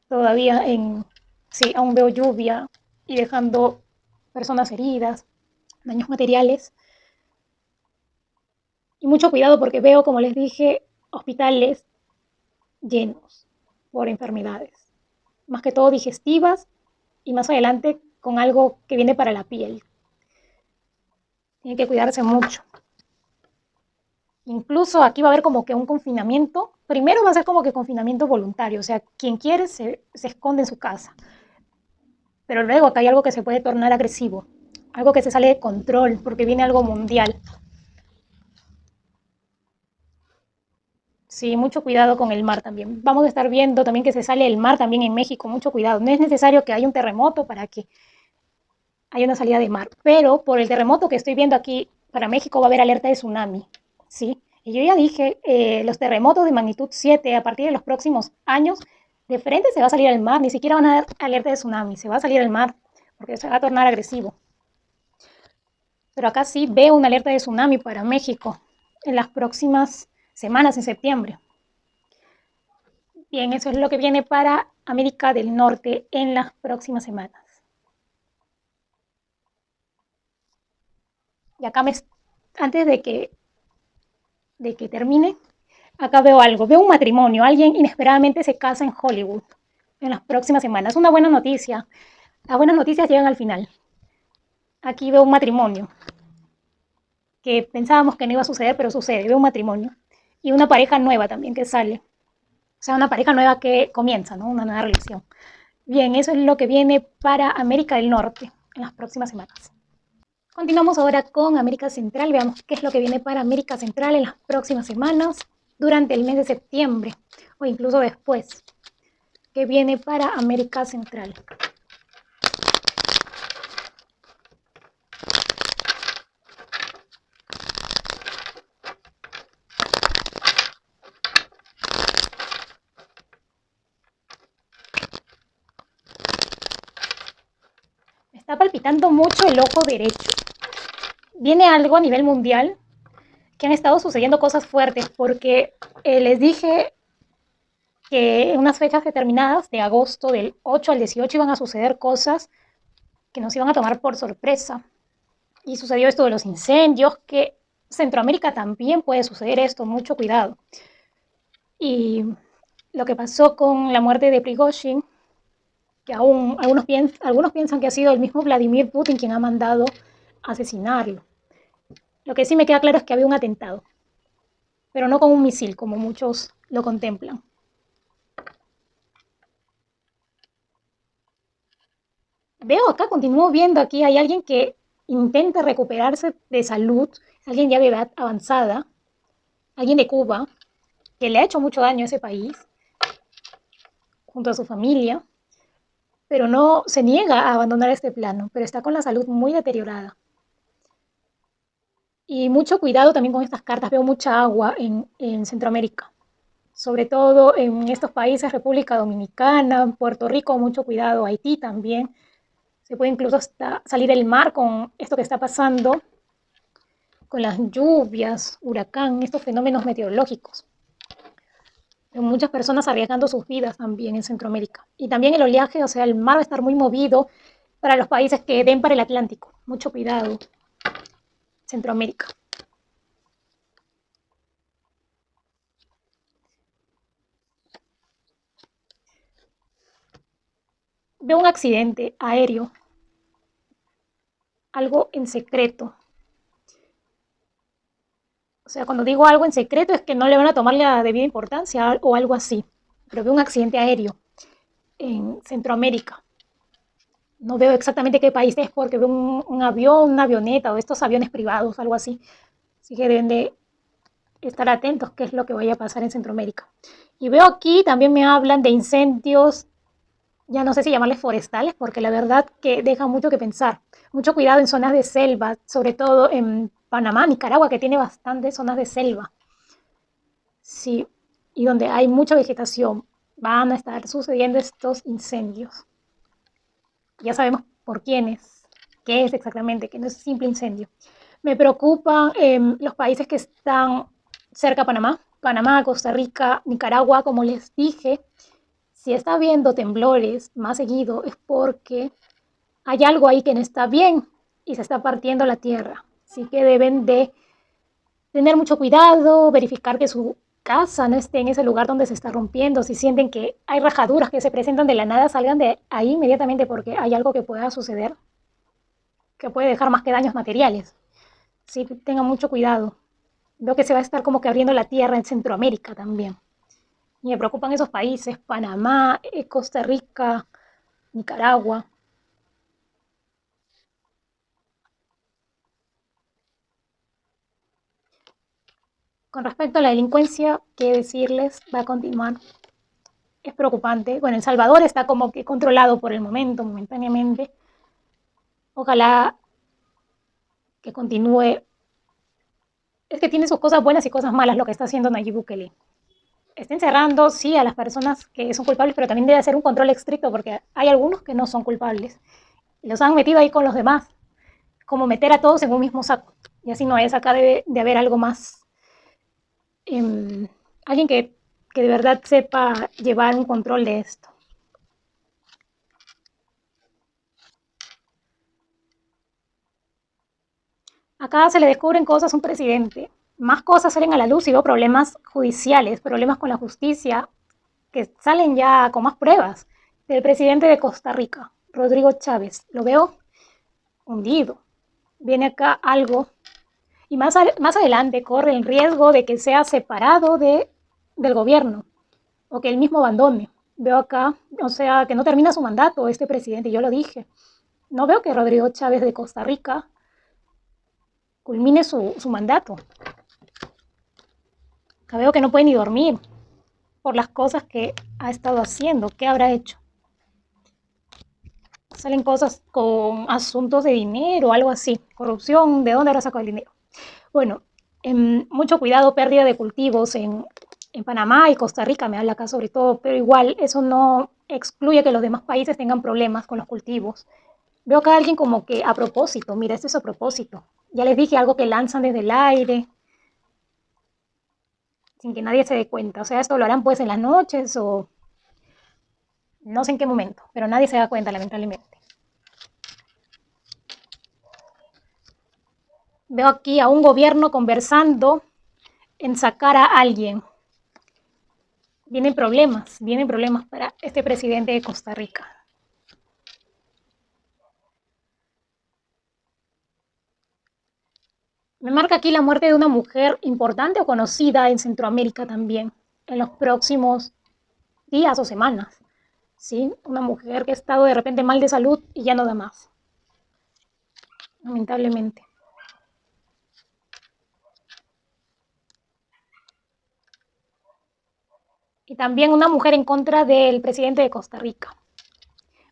Speaker 1: todavía sí, aún veo lluvia y dejando personas heridas, daños materiales. Y mucho cuidado porque veo, como les dije, hospitales llenos por enfermedades, más que todo digestivas y más adelante con algo que viene para la piel. Tiene que cuidarse mucho. Incluso aquí va a haber como que un confinamiento. Primero va a ser como que confinamiento voluntario, o sea, quien quiere se esconde en su casa. Pero luego acá hay algo que se puede tornar agresivo, algo que se sale de control porque viene algo mundial. Sí, mucho cuidado con el mar también. Vamos a estar viendo también que se sale el mar también en México, mucho cuidado. No es necesario que haya un terremoto para que haya una salida de mar, pero por el terremoto que estoy viendo aquí para México va a haber alerta de tsunami, ¿sí? Y yo ya dije, los terremotos de magnitud 7 a partir de los próximos años, de frente se va a salir al mar, ni siquiera van a dar alerta de tsunami, se va a salir al mar porque se va a tornar agresivo. Pero acá sí veo una alerta de tsunami para México en las próximas semanas, en septiembre. Bien, eso es lo que viene para América del Norte en las próximas semanas. Y acá antes de que termine, acá veo algo, veo un matrimonio, alguien inesperadamente se casa en Hollywood en las próximas semanas. Una buena noticia. Las buenas noticias llegan al final. Aquí veo un matrimonio que pensábamos que no iba a suceder, pero sucede. Veo un matrimonio y una pareja nueva también que sale. O sea, una pareja nueva que comienza, ¿no? Una nueva relación. Bien, eso es lo que viene para América del Norte en las próximas semanas. Continuamos ahora con América Central. Veamos qué es lo que viene para América Central en las próximas semanas, durante el mes de septiembre o incluso después, que viene para América Central. Me está palpitando mucho el ojo derecho. Viene algo a nivel mundial que han estado sucediendo cosas fuertes porque les dije que en unas fechas determinadas de agosto del 8 al 18 iban a suceder cosas que nos iban a tomar por sorpresa. Y sucedió esto de los incendios, que Centroamérica también puede suceder esto, mucho cuidado. Y lo que pasó con la muerte de Prigozhin, que aún algunos piensan que ha sido el mismo Vladimir Putin quien ha mandado asesinarlo. Lo que sí me queda claro es que había un atentado, pero no con un misil, como muchos lo contemplan. Veo acá, continúo viendo aquí, hay alguien que intenta recuperarse de salud, es alguien ya de edad avanzada, alguien de Cuba, que le ha hecho mucho daño a ese país, junto a su familia, pero no se niega a abandonar este plano, pero está con la salud muy deteriorada. Y mucho cuidado también con estas cartas, veo mucha agua en Centroamérica. sobre todo en estos países, República Dominicana, Puerto Rico, mucho cuidado, Haití también. Se puede incluso hasta salir el mar con esto que está pasando, con las lluvias, huracán, estos fenómenos meteorológicos. Muchas personas arriesgando sus vidas también en Centroamérica. Y también el oleaje, o sea, el mar va a estar muy movido para los países que den para el Atlántico. Mucho cuidado, Centroamérica. Veo un accidente aéreo, algo en secreto. O sea, cuando digo algo en secreto es que no le van a tomar la debida importancia o algo así. Pero veo un accidente aéreo en Centroamérica. No veo exactamente qué país es porque veo un avión, una avioneta o estos aviones privados, algo así. Así que deben de estar atentos qué es lo que vaya a pasar en Centroamérica. Y veo aquí también me hablan de incendios, ya no sé si llamarles forestales, porque la verdad que deja mucho que pensar. Mucho cuidado en zonas de selva, sobre todo en Panamá, Nicaragua, que tiene bastantes zonas de selva. Sí, y donde hay mucha vegetación, van a estar sucediendo estos incendios. Ya sabemos por quiénes, qué es exactamente, que no es simple incendio. Me preocupan los países que están cerca a Panamá, Panamá, Costa Rica, Nicaragua, como les dije. Si está habiendo temblores más seguido es porque hay algo ahí que no está bien y se está partiendo la tierra. Así que deben de tener mucho cuidado, verificar que su casa no esté en ese lugar donde se está rompiendo. Si sienten que hay rajaduras que se presentan de la nada, salgan de ahí inmediatamente porque hay algo que pueda suceder que puede dejar más que daños materiales. Sí, tengan mucho cuidado. Veo que se va a estar como que abriendo la tierra en Centroamérica también. Y me preocupan esos países, Panamá, Costa Rica, Nicaragua. Con respecto a la delincuencia, qué decirles, va a continuar. Es preocupante. Bueno, El Salvador está como que controlado por el momento, momentáneamente. Ojalá que continúe. Es que tiene sus cosas buenas y cosas malas lo que está haciendo Nayib Bukele. Está encerrando, sí, a las personas que son culpables, pero también debe hacer un control estricto porque hay algunos que no son culpables. Los han metido ahí con los demás, como meter a todos en un mismo saco. Y así no es, acá debe de haber algo más. Alguien que de verdad sepa llevar un control de esto. Acá se le descubren cosas a un presidente. Más cosas salen a la luz y veo problemas judiciales, problemas con la justicia, que salen ya con más pruebas. Del presidente de Costa Rica, Rodrigo Chávez, lo veo hundido. Viene acá algo y más adelante corre el riesgo de que sea separado del gobierno o que él mismo abandone. Veo acá, o sea, que no termina su mandato este presidente, yo lo dije. No veo que Rodrigo Chávez de Costa Rica culmine su mandato. Acá veo que no puede ni dormir por las cosas que ha estado haciendo, qué habrá hecho. Salen cosas con asuntos de dinero, algo así, corrupción, ¿de dónde habrá sacado el dinero? Bueno, mucho cuidado, pérdida de cultivos en Panamá y Costa Rica, me habla acá sobre todo, pero igual eso no excluye que los demás países tengan problemas con los cultivos. Veo acá a alguien como que a propósito, mira, esto es a propósito. Ya les dije algo que lanzan desde el aire, sin que nadie se dé cuenta. O sea, esto lo harán pues en las noches o no sé en qué momento, pero nadie se da cuenta, lamentablemente. Veo aquí a un gobierno conversando en sacar a alguien. Vienen problemas para este presidente de Costa Rica. Me marca aquí la muerte de una mujer importante o conocida en Centroamérica también, en los próximos días o semanas. ¿Sí? Una mujer que ha estado de repente mal de salud y ya no da más, lamentablemente. Y también una mujer en contra del presidente de Costa Rica.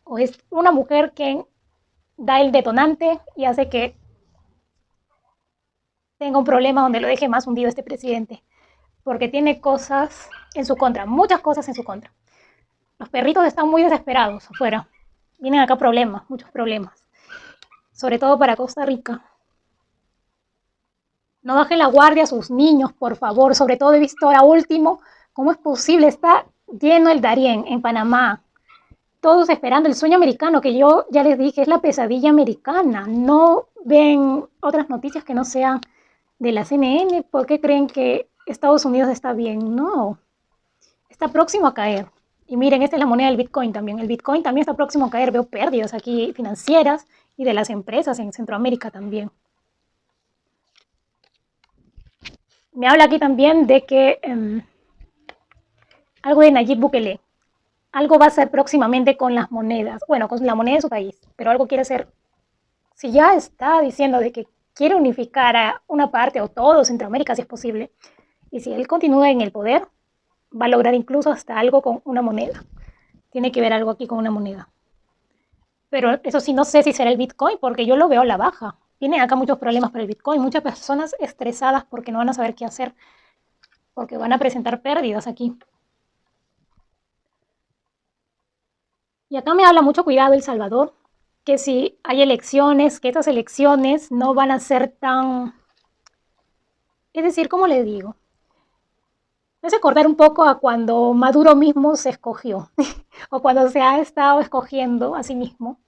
Speaker 1: O es una mujer que da el detonante y hace que tenga un problema donde lo deje más hundido este presidente. Porque tiene cosas en su contra, muchas cosas en su contra. Los perritos están muy desesperados afuera. Vienen acá problemas, muchos problemas. Sobre todo para Costa Rica. No bajen la guardia a sus niños, por favor. Sobre todo he visto ahora último, ¿cómo es posible? Está lleno el Darién en Panamá. Todos esperando el sueño americano, que yo ya les dije, es la pesadilla americana. No ven otras noticias que no sean de la CNN. ¿Por qué creen que Estados Unidos está bien? No, está próximo a caer. Y miren, esta es la moneda del Bitcoin también. El Bitcoin también está próximo a caer. Veo pérdidas aquí financieras y de las empresas en Centroamérica también. Me habla aquí también de que algo de Nayib Bukele. Algo va a hacer próximamente con las monedas. Bueno, con la moneda de su país, pero algo quiere hacer. Si ya está diciendo de que quiere unificar a una parte o todo Centroamérica, si es posible, y si él continúa en el poder, va a lograr incluso hasta algo con una moneda. Tiene que ver algo aquí con una moneda. Pero eso sí, no sé si será el Bitcoin, porque yo lo veo a la baja. Vienen acá muchos problemas para el Bitcoin, muchas personas estresadas porque no van a saber qué hacer, porque van a presentar pérdidas aquí. Y acá me habla mucho cuidado El Salvador, que si hay elecciones, que estas elecciones no van a ser tan... Es decir, ¿cómo le digo? Me hace acordar un poco a cuando Maduro mismo se escogió, o cuando se ha estado escogiendo a sí mismo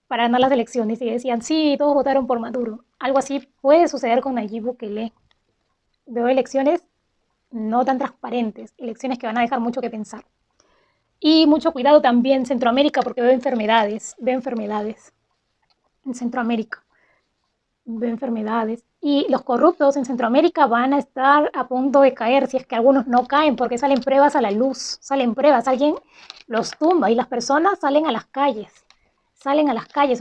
Speaker 1: para ganar las elecciones y decían, sí, todos votaron por Maduro. Algo así puede suceder con Nayib Bukele. Veo elecciones no tan transparentes, elecciones que van a dejar mucho que pensar. Y mucho cuidado también en Centroamérica porque veo enfermedades en Centroamérica, veo enfermedades. Y los corruptos en Centroamérica van a estar a punto de caer si es que algunos no caen porque salen pruebas a la luz, salen pruebas, alguien los tumba y las personas salen a las calles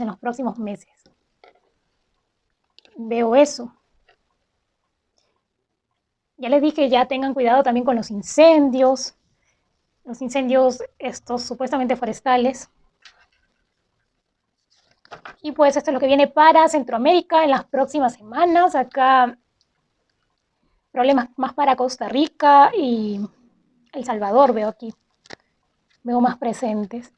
Speaker 1: en los próximos meses. Veo eso. Ya les dije, ya tengan cuidado también con los incendios estos supuestamente forestales. Y pues esto es lo que viene para Centroamérica en las próximas semanas. Acá problemas más para Costa Rica y El Salvador veo aquí. Veo más presentes.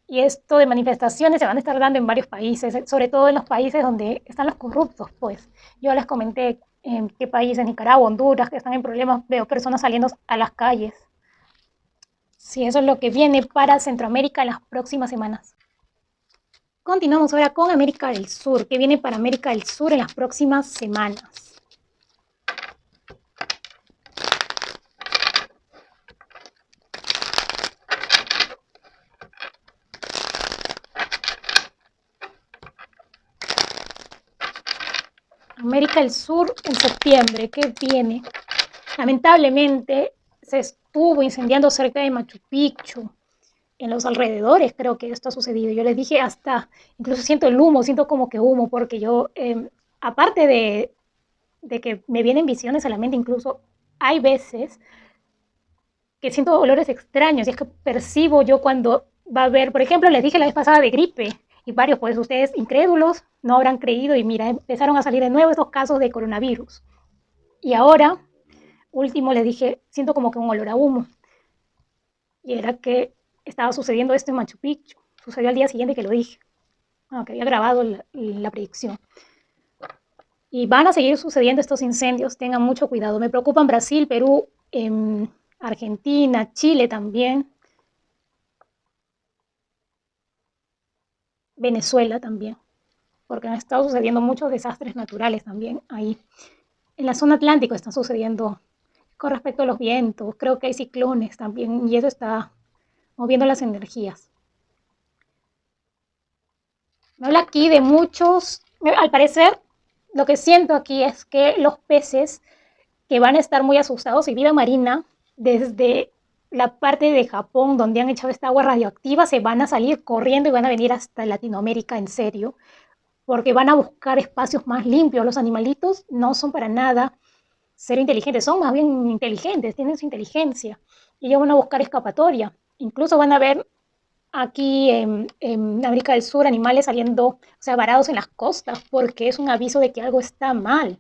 Speaker 1: Y esto de manifestaciones se van a estar dando en varios países, sobre todo en los países donde están los corruptos, pues. Yo les comenté en qué países, Nicaragua, Honduras, que están en problemas, veo personas saliendo a las calles. Sí, eso es lo que viene para Centroamérica en las próximas semanas. Continuamos ahora con América del Sur, que viene para América del Sur en las próximas semanas. América del Sur en septiembre, ¿qué viene? Lamentablemente se estuvo incendiando cerca de Machu Picchu, en los alrededores creo que esto ha sucedido. Yo les dije hasta, incluso siento el humo, siento como que humo, porque yo, aparte de que me vienen visiones a la mente, incluso hay veces que siento olores extraños y es que percibo yo cuando va a haber, por ejemplo, les dije la vez pasada de gripe y varios, pues ustedes incrédulos no habrán creído y mira, empezaron a salir de nuevo estos casos de coronavirus. Y ahora, último, les dije, siento como que un olor a humo. Y era que estaba sucediendo esto en Machu Picchu. Sucedió al día siguiente que lo dije, que había grabado la predicción. Y van a seguir sucediendo estos incendios, tengan mucho cuidado. Me preocupan Brasil, Perú, Argentina, Chile también, Venezuela también, porque han estado sucediendo muchos desastres naturales también ahí. En la zona atlántica están sucediendo con respecto a los vientos, creo que hay ciclones también y eso está moviendo las energías. Me habla aquí de muchos, al parecer lo que siento aquí es que los peces que van a estar muy asustados y vida marina desde la parte de Japón donde han echado esta agua radioactiva se van a salir corriendo y van a venir hasta Latinoamérica en serio porque van a buscar espacios más limpios. Los animalitos no son para nada ser inteligentes, son más bien inteligentes, tienen su inteligencia y ellos van a buscar escapatoria. Incluso van a ver aquí en América del Sur animales saliendo, o sea, varados en las costas porque es un aviso de que algo está mal.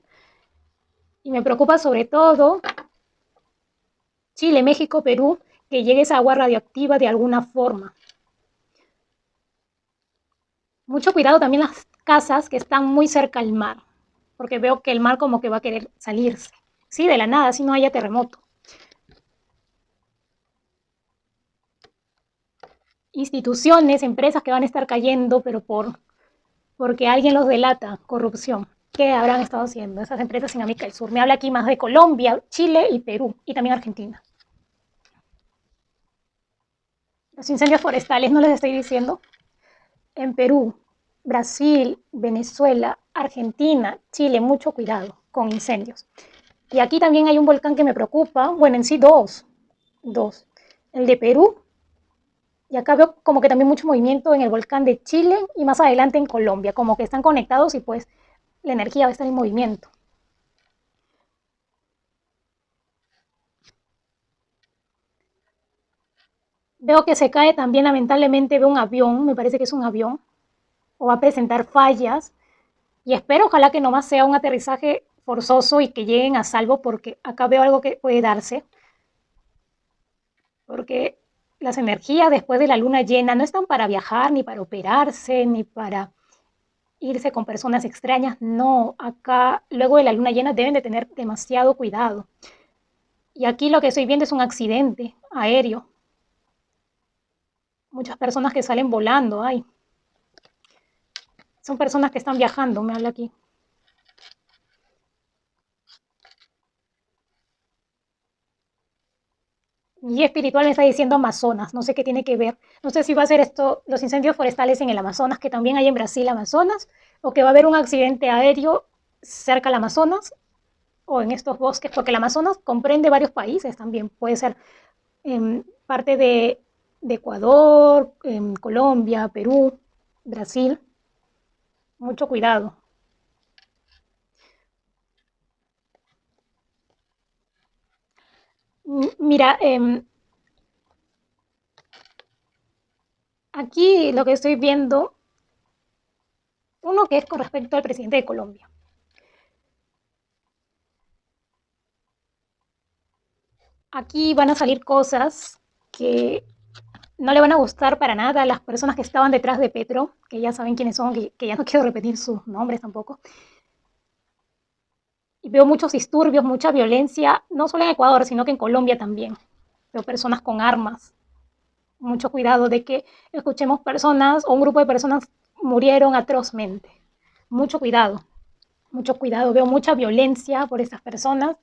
Speaker 1: Y me preocupa sobre todo Chile, México, Perú, que llegue esa agua radioactiva de alguna forma. Mucho cuidado también las casas que están muy cerca al mar, porque veo que el mar como que va a querer salirse. Sí, de la nada, si no haya terremoto. Instituciones, empresas que van a estar cayendo, pero porque alguien los delata, corrupción. ¿Qué habrán estado haciendo esas empresas en América del Sur? Me habla aquí más de Colombia, Chile y Perú, y también Argentina. Los incendios forestales, no les estoy diciendo. En Perú, Brasil, Venezuela, Argentina, Chile, mucho cuidado con incendios. Y aquí también hay un volcán que me preocupa, bueno, en sí dos. El de Perú, y acá veo como que también mucho movimiento en el volcán de Chile y más adelante en Colombia, como que están conectados y pues la energía va a estar en movimiento. Veo que se cae también lamentablemente, veo un avión, me parece que es un avión, o va a presentar fallas, y espero ojalá que nomás sea un aterrizaje forzoso y que lleguen a salvo, porque acá veo algo que puede darse, porque las energías después de la luna llena no están para viajar, ni para operarse, ni para irse con personas extrañas, no, acá luego de la luna llena deben de tener demasiado cuidado. Y aquí lo que estoy viendo es un accidente aéreo, muchas personas que salen volando, ay, son personas que están viajando, me habla aquí. Y espiritual me está diciendo Amazonas, no sé qué tiene que ver. No sé si va a ser esto, los incendios forestales en el Amazonas, que también hay en Brasil, Amazonas, o que va a haber un accidente aéreo cerca del Amazonas o en estos bosques, porque el Amazonas comprende varios países también. Puede ser parte de Ecuador, Colombia, Perú, Brasil. Mucho cuidado. Mira, aquí lo que estoy viendo, uno que es con respecto al presidente de Colombia. Aquí van a salir cosas que no le van a gustar para nada a las personas que estaban detrás de Petro, que ya saben quiénes son, que ya no quiero repetir sus nombres tampoco. Y veo muchos disturbios, mucha violencia, no solo en Ecuador, sino que en Colombia también. Veo personas con armas. Mucho cuidado de que escuchemos personas o un grupo de personas murieron atrozmente. Mucho cuidado, mucho cuidado. Veo mucha violencia por estas personas,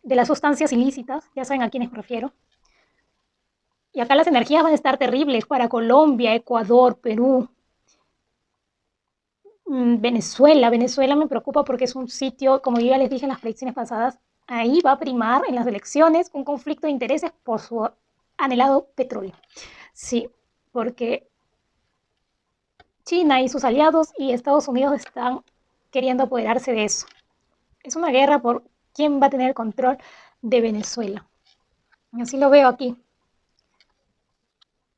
Speaker 1: de las sustancias ilícitas, ya saben a quiénes me refiero. Y acá las energías van a estar terribles para Colombia, Ecuador, Perú, Venezuela. Venezuela me preocupa porque es un sitio, como yo ya les dije en las predicciones pasadas, ahí va a primar en las elecciones un conflicto de intereses por su anhelado petróleo. Sí, porque China y sus aliados y Estados Unidos están queriendo apoderarse de eso. Es una guerra por quién va a tener el control de Venezuela. Así lo veo aquí.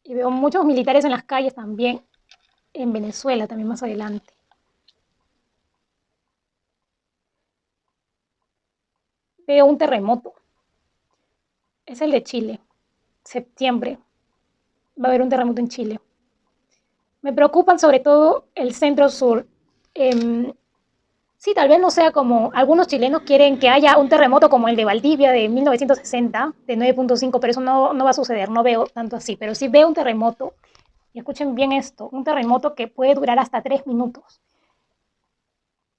Speaker 1: Y veo muchos militares en las calles también, en Venezuela también más adelante. Veo un terremoto. Es el de Chile. Septiembre. Va a haber un terremoto en Chile. Me preocupan sobre todo el centro-sur. Sí, tal vez no sea como algunos chilenos quieren que haya un terremoto como el de Valdivia de 1960, de 9.5, pero eso no va a suceder, no veo tanto así, pero sí veo un terremoto, y escuchen bien esto, un terremoto que puede durar hasta 3 minutos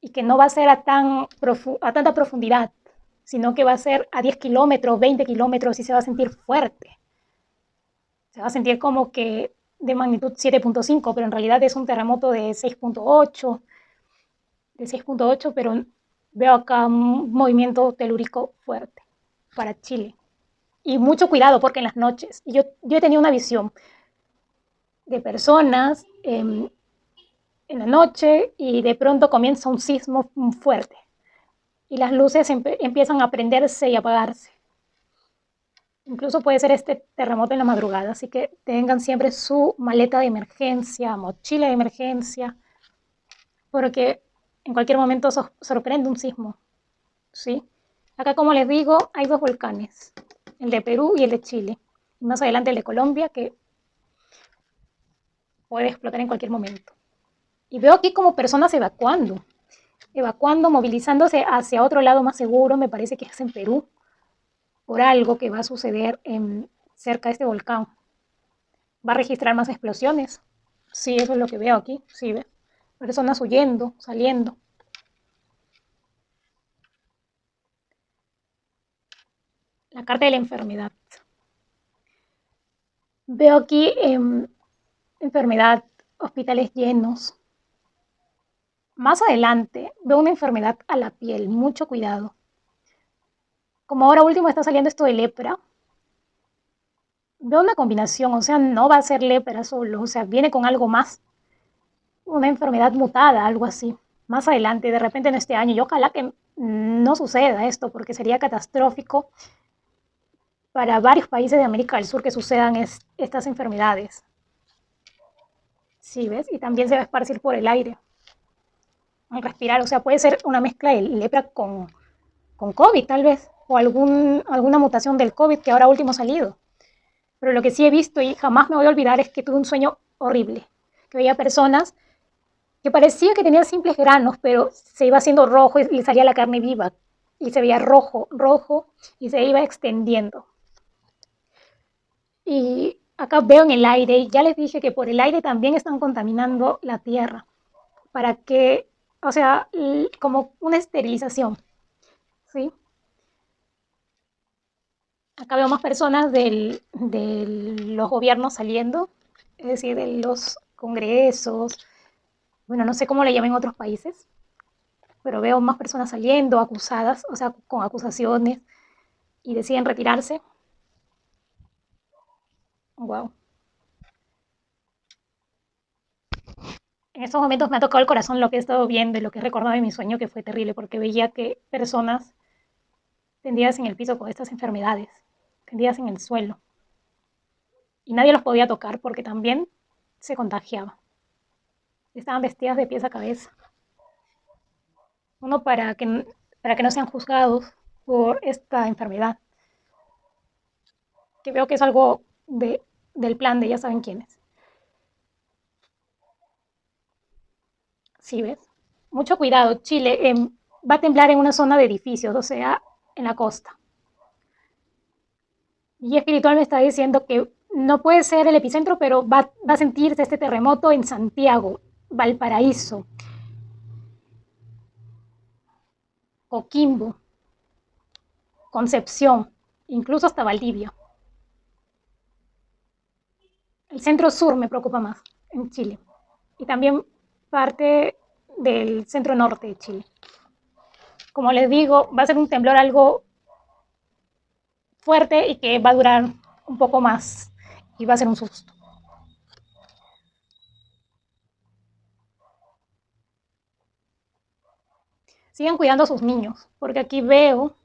Speaker 1: y que no va a ser a tanta profundidad, sino que va a ser a 10 kilómetros, 20 kilómetros y se va a sentir fuerte. Se va a sentir como que de magnitud 7.5, pero en realidad es un terremoto de 6.8, pero veo acá un movimiento telúrico fuerte para Chile. Y mucho cuidado porque en las noches, yo he tenido una visión de personas en la noche y de pronto comienza un sismo fuerte y las luces empiezan a prenderse y apagarse. Incluso puede ser este terremoto en la madrugada, así que tengan siempre su maleta de emergencia, mochila de emergencia, porque en cualquier momento sorprende un sismo, ¿sí? Acá, como les digo, hay dos volcanes. el de Perú y el de Chile. Y más adelante el de Colombia, que puede explotar en cualquier momento. Y veo aquí como personas evacuando, movilizándose hacia otro lado más seguro, me parece que es en Perú, por algo que va a suceder cerca de este volcán. Va a registrar más explosiones. Sí, eso es lo que veo aquí. Sí, ¿ves? Personas huyendo, saliendo. La carta de la enfermedad. Veo aquí enfermedad, hospitales llenos. Más adelante veo una enfermedad a la piel, mucho cuidado. Como ahora último está saliendo esto de lepra, veo una combinación, o sea, no va a ser lepra solo, o sea, viene con algo más, una enfermedad mutada, algo así. Más adelante, de repente en este año, y ojalá que no suceda esto, porque sería catastrófico para varios países de América del Sur que sucedan estas enfermedades. Sí, ¿ves? Y también se va a esparcir por el aire, al respirar, o sea, puede ser una mezcla de lepra con COVID, tal vez, o alguna mutación del COVID que ahora último ha salido. Pero lo que sí he visto y jamás me voy a olvidar es que tuve un sueño horrible, que veía personas que parecía que tenían simples granos, pero se iba haciendo rojo y salía la carne viva, y se veía rojo, rojo, y se iba extendiendo. Y acá veo en el aire, y ya les dije que por el aire también están contaminando la tierra, para que, o sea, como una esterilización, ¿sí? Acá veo más personas de los gobiernos saliendo, es decir, de los congresos, bueno, no sé cómo le llaman en otros países, pero veo más personas saliendo acusadas, o sea, con acusaciones y deciden retirarse. Wow. En estos momentos me ha tocado el corazón lo que he estado viendo y lo que he recordado de mi sueño, que fue terrible, porque veía que personas tendidas en el piso con estas enfermedades, tendidas en el suelo, y nadie los podía tocar porque también se contagiaba. Estaban vestidas de pies a cabeza. Uno para que no sean juzgados por esta enfermedad, que veo que es algo del plan de ya saben quiénes. ¿Sí ves? Mucho cuidado, Chile va a temblar en una zona de edificios, o sea, en la costa. Y espiritual me está diciendo que no puede ser el epicentro, pero va a sentirse este terremoto en Santiago, Valparaíso, Coquimbo, Concepción, incluso hasta Valdivia. El centro sur me preocupa más, en Chile. Y también parte del centro norte de Chile. Como les digo, va a ser un temblor algo fuerte y que va a durar un poco más y va a ser un susto. Sigan cuidando a sus niños, porque aquí veo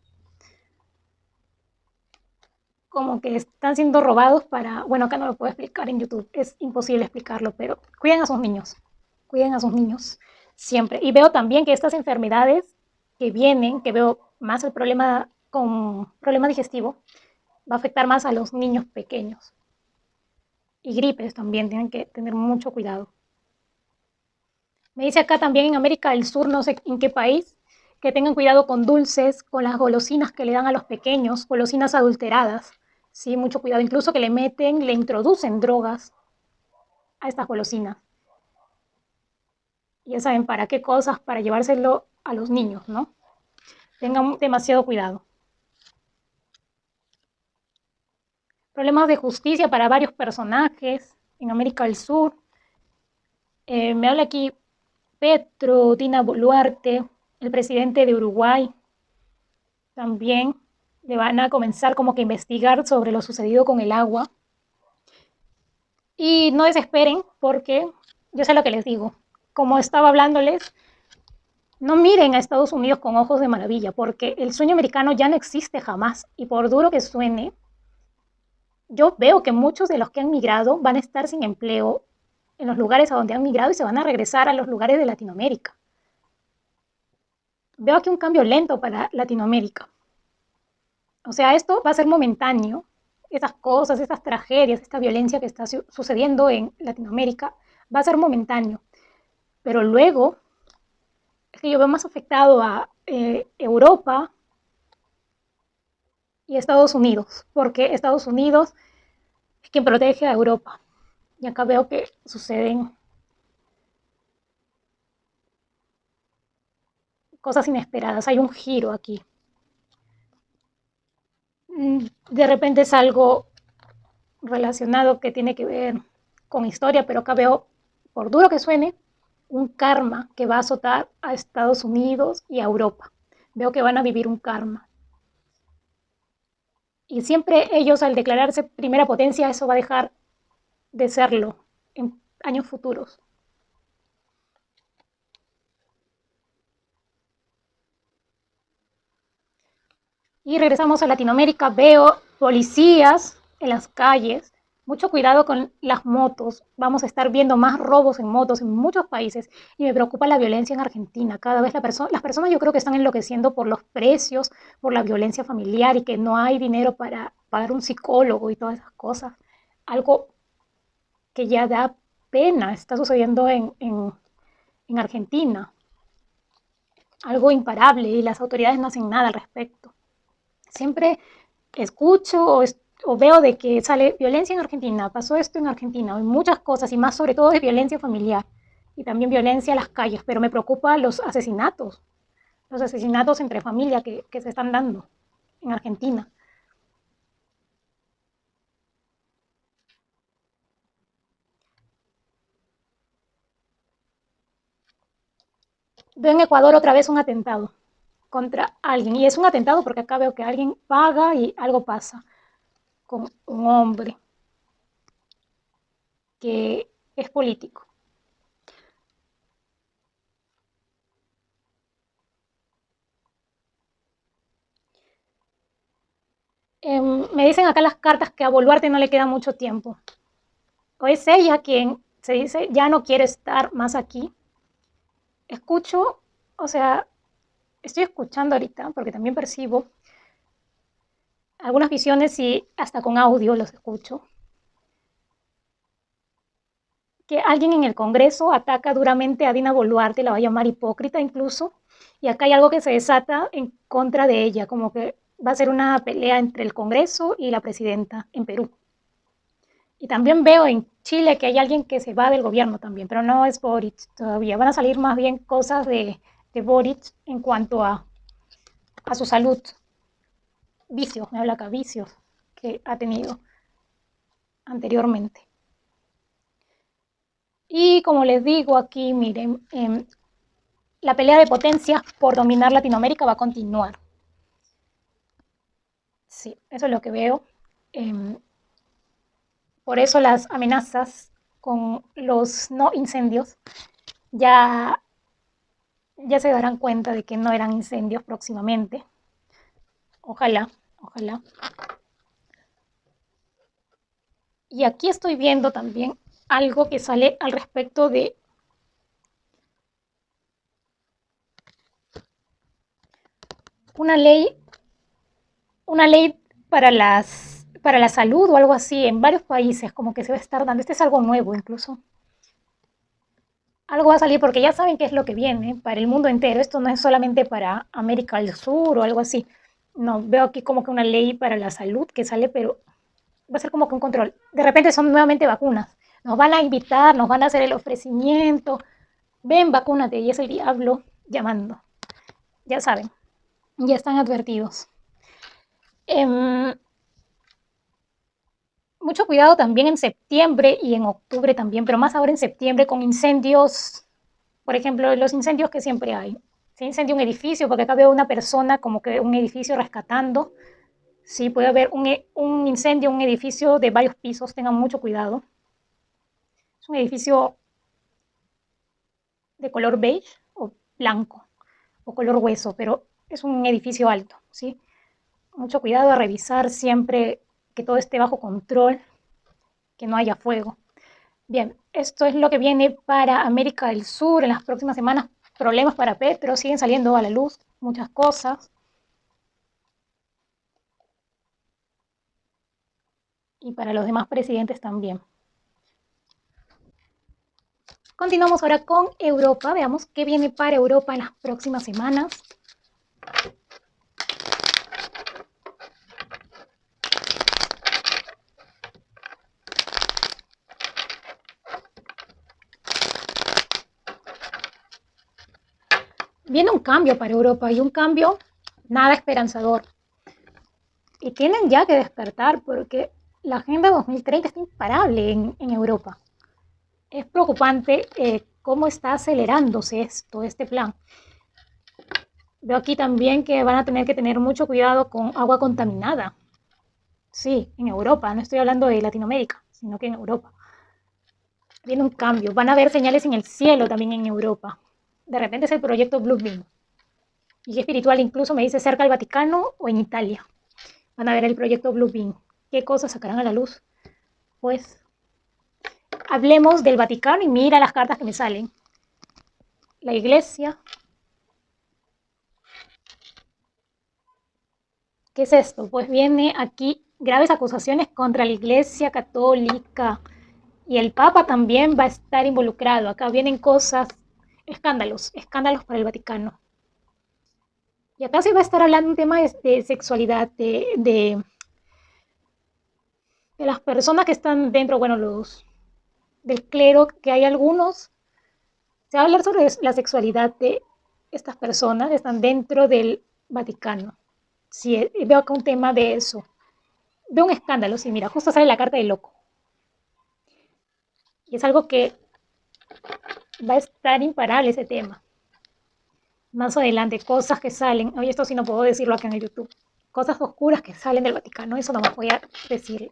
Speaker 1: como que están siendo robados para, bueno, acá no lo puedo explicar en YouTube, es imposible explicarlo, pero cuiden a sus niños siempre. Y veo también que estas enfermedades que vienen, que veo más el problema con problema digestivo, va a afectar más a los niños pequeños. Y gripes también, tienen que tener mucho cuidado. Me dice acá también en América del Sur, no sé en qué país, que tengan cuidado con dulces, con las golosinas que le dan a los pequeños, golosinas adulteradas. Sí, mucho cuidado. Incluso que le introducen drogas a estas golosinas. Y ya saben para qué cosas, para llevárselo a los niños, ¿no? Tengan demasiado cuidado. Problemas de justicia para varios personajes en América del Sur. Me habla aquí Petro, Dina Boluarte, el presidente de Uruguay. También le van a comenzar como que a investigar sobre lo sucedido con el agua. Y no desesperen porque yo sé lo que les digo. Como estaba hablándoles, no miren a Estados Unidos con ojos de maravilla porque el sueño americano ya no existe jamás. Y por duro que suene, yo veo que muchos de los que han migrado van a estar sin empleo en los lugares a donde han migrado y se van a regresar a los lugares de Latinoamérica. Veo aquí un cambio lento para Latinoamérica. O sea, esto va a ser momentáneo. Estas cosas, estas tragedias, esta violencia que está sucediendo en Latinoamérica va a ser momentáneo. Pero luego es que yo veo más afectado a Europa y Estados Unidos, porque Estados Unidos es quien protege a Europa. Y acá veo que suceden cosas inesperadas, hay un giro aquí. De repente es algo relacionado que tiene que ver con historia, pero acá veo, por duro que suene, un karma que va a azotar a Estados Unidos y a Europa. Veo que van a vivir un karma. Y siempre ellos, al declararse primera potencia, eso va a dejar de serlo en años futuros. Y regresamos a Latinoamérica, veo policías en las calles, mucho cuidado con las motos, vamos a estar viendo más robos en motos en muchos países y me preocupa la violencia en Argentina. Cada vez las personas yo creo que están enloqueciendo por los precios, por la violencia familiar y que no hay dinero para pagar un psicólogo y todas esas cosas. Algo que ya da pena está sucediendo en Argentina, algo imparable y las autoridades no hacen nada al respecto. Siempre escucho o veo de que sale violencia en Argentina, pasó esto en Argentina, hay muchas cosas y más sobre todo de violencia familiar y también violencia en las calles, pero me preocupa los asesinatos entre familia que se están dando en Argentina. Veo en Ecuador otra vez un atentado contra alguien y es un atentado porque acá veo que alguien paga y algo pasa con un hombre que es político. Me dicen acá las cartas que a Boluarte no le queda mucho tiempo. O es ella quien se dice ya no quiere estar más aquí. Escucho, o sea, estoy escuchando ahorita porque también percibo algunas visiones y hasta con audio los escucho, que alguien en el Congreso ataca duramente a Dina Boluarte, la va a llamar hipócrita incluso, y acá hay algo que se desata en contra de ella, como que va a ser una pelea entre el Congreso y la presidenta en Perú. Y también veo en Chile que hay alguien que se va del gobierno también, pero no es Boric todavía. Van a salir más bien cosas de Boric en cuanto a su salud. Vicios, me habla acá, vicios que ha tenido anteriormente. Y como les digo aquí, miren, la pelea de potencias por dominar Latinoamérica va a continuar. Sí, eso es lo que veo. Eh, por eso las amenazas con los no incendios ya, ya se darán cuenta de que no eran incendios próximamente. Ojalá, ojalá. Y aquí estoy viendo también algo que sale al respecto de una ley, una ley para la salud o algo así en varios países, como que se va a estar dando. Este es algo nuevo incluso. Algo va a salir porque ya saben qué es lo que viene para el mundo entero. Esto no es solamente para América del Sur o algo así. No, veo aquí como que una ley para la salud que sale, pero va a ser como que un control. De repente son nuevamente vacunas. Nos van a invitar, nos van a hacer el ofrecimiento. Ven, vacúnate. Y es el diablo llamando. Ya saben, ya están advertidos. Mucho cuidado también en septiembre y en octubre también, pero más ahora en septiembre con incendios, por ejemplo, los incendios que siempre hay. Se incendia un edificio, porque acá veo una persona como que un edificio rescatando. Sí, puede haber un incendio, un edificio de varios pisos, tengan mucho cuidado. Es un edificio de color beige o blanco o color hueso, pero es un edificio alto, ¿sí? Mucho cuidado a revisar siempre que todo esté bajo control, que no haya fuego. Bien, esto es lo que viene para América del Sur en las próximas semanas. Problemas para Petro, siguen saliendo a la luz muchas cosas. y para los demás presidentes también. Continuamos ahora con Europa. Veamos qué viene para Europa en las próximas semanas. Viene un cambio para Europa y un cambio nada esperanzador. Y tienen ya que despertar porque la Agenda 2030 está imparable en Europa. Es preocupante cómo está acelerándose este plan. Veo aquí también que van a tener que tener mucho cuidado con agua contaminada. Sí, en Europa, no estoy hablando de Latinoamérica, sino que en Europa. Viene un cambio, van a haber señales en el cielo también en Europa. De repente es el proyecto Blue Beam. Y espiritual incluso me dice cerca del Vaticano o en Italia. Van a ver el proyecto Blue Beam. ¿Qué cosas sacarán a la luz? Pues hablemos del Vaticano y mira las cartas que me salen. La iglesia. ¿Qué es esto? Pues viene aquí graves acusaciones contra la iglesia católica y el Papa también va a estar involucrado. Acá vienen cosas, escándalos para el Vaticano. Y acá se va a estar hablando un tema de sexualidad, de las personas que están dentro, bueno, del clero, que hay algunos. Se va a hablar sobre la sexualidad de estas personas que están dentro del Vaticano. Sí, veo acá un tema de eso. Veo un escándalo, sí, mira, justo sale la carta del loco. Y es algo que va a estar imparable ese tema. Más adelante, cosas que salen, oye, esto sí no puedo decirlo acá en el YouTube, cosas oscuras que salen del Vaticano, eso no me voy a decirles.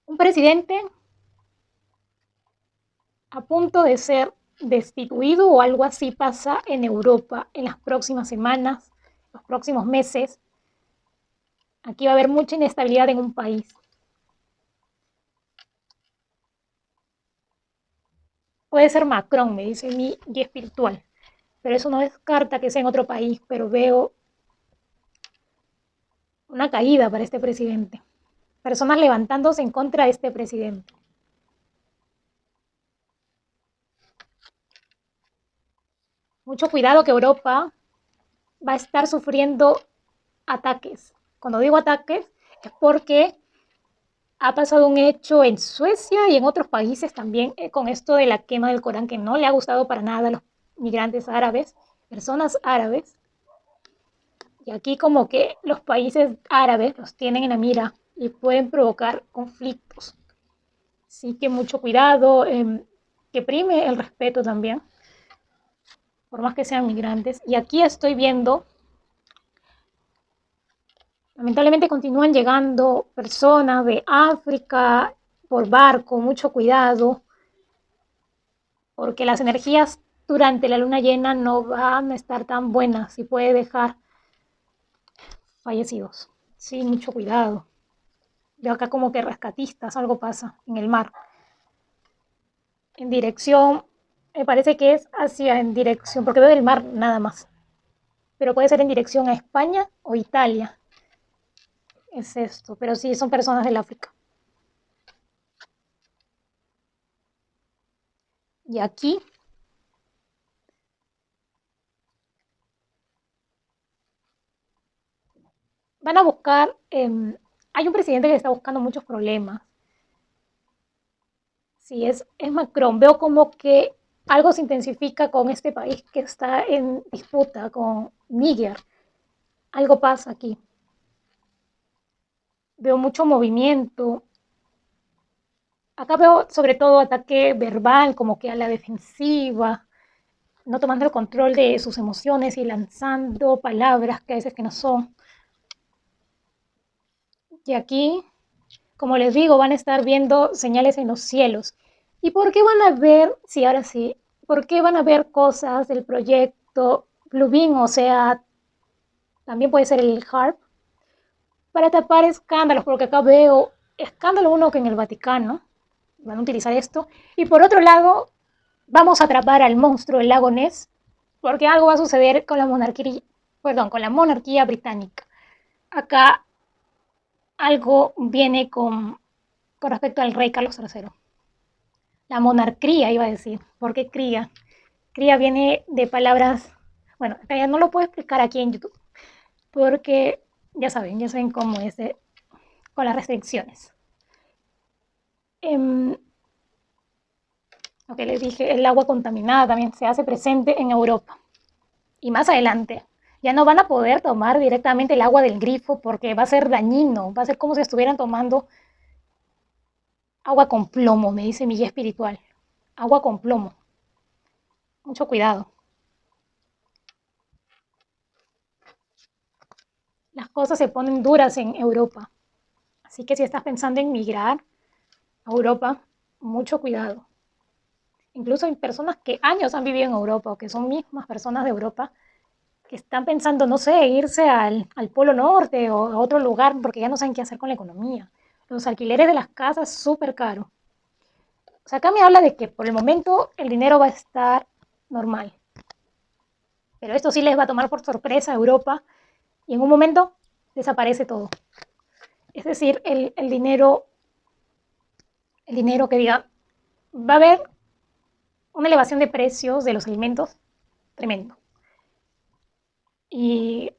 Speaker 1: Un presidente a punto de ser destituido o algo así pasa en Europa en las próximas semanas, los próximos meses. Aquí va a haber mucha inestabilidad en un país. Puede ser Macron, me dice mi guía espiritual, pero eso no descarta que sea en otro país, pero veo una caída para este presidente. Personas levantándose en contra de este presidente. Mucho cuidado que Europa va a estar sufriendo ataques. Cuando digo ataques es porque ha pasado un hecho en Suecia y en otros países también con esto de la quema del Corán que no le ha gustado para nada a los migrantes árabes, personas árabes. Y aquí como que los países árabes los tienen en la mira y pueden provocar conflictos. Así que mucho cuidado, que prime el respeto también, por más que sean migrantes. Y aquí estoy viendo, lamentablemente continúan llegando personas de África por barco, mucho cuidado, porque las energías durante la luna llena no van a estar tan buenas y puede dejar fallecidos. Sí, mucho cuidado. Veo acá como que rescatistas, algo pasa en el mar. En dirección, me parece que es hacia en dirección, porque veo el mar nada más. Pero puede ser en dirección a España o Italia. Es esto, pero sí son personas del África. Y aquí van a buscar, hay un presidente que está buscando muchos problemas. Sí, es Macron. Veo como que algo se intensifica con este país que está en disputa con Níger. Algo pasa aquí. Veo mucho movimiento. Acá veo sobre todo ataque verbal, como que a la defensiva, no tomando el control de sus emociones y lanzando palabras que a veces que no son. Y aquí, como les digo, van a estar viendo señales en los cielos. ¿Y por qué van a ver, sí, ahora sí, por qué van a ver cosas del proyecto Bluebeam, o sea, también puede ser el HARP, para tapar escándalos, porque acá veo escándalo uno que en el Vaticano, van a utilizar esto. Y por otro lado, vamos a atrapar al monstruo del lago Ness, porque algo va a suceder con la monarquía británica. Acá algo viene con respecto al rey Carlos III. La monarquía, iba a decir. ¿Por qué cría? Cría viene de palabras, bueno, ya no lo puedo explicar aquí en YouTube, porque ya saben cómo es con las restricciones. Lo que les dije, el agua contaminada también se hace presente en Europa. Y más adelante, ya no van a poder tomar directamente el agua del grifo porque va a ser dañino, va a ser como si estuvieran tomando agua con plomo, me dice mi guía espiritual. Agua con plomo. Mucho cuidado. Las cosas se ponen duras en Europa. Así que si estás pensando en migrar a Europa, mucho cuidado. Incluso hay personas que años han vivido en Europa o que son mismas personas de Europa que están pensando, no sé, irse al Polo Norte o a otro lugar porque ya no saben qué hacer con la economía. Los alquileres de las casas súper caros. O sea, acá me habla de que por el momento el dinero va a estar normal. Pero esto sí les va a tomar por sorpresa a Europa y en un momento desaparece todo. Es decir, el dinero que diga, va a haber una elevación de precios de los alimentos tremendo. Y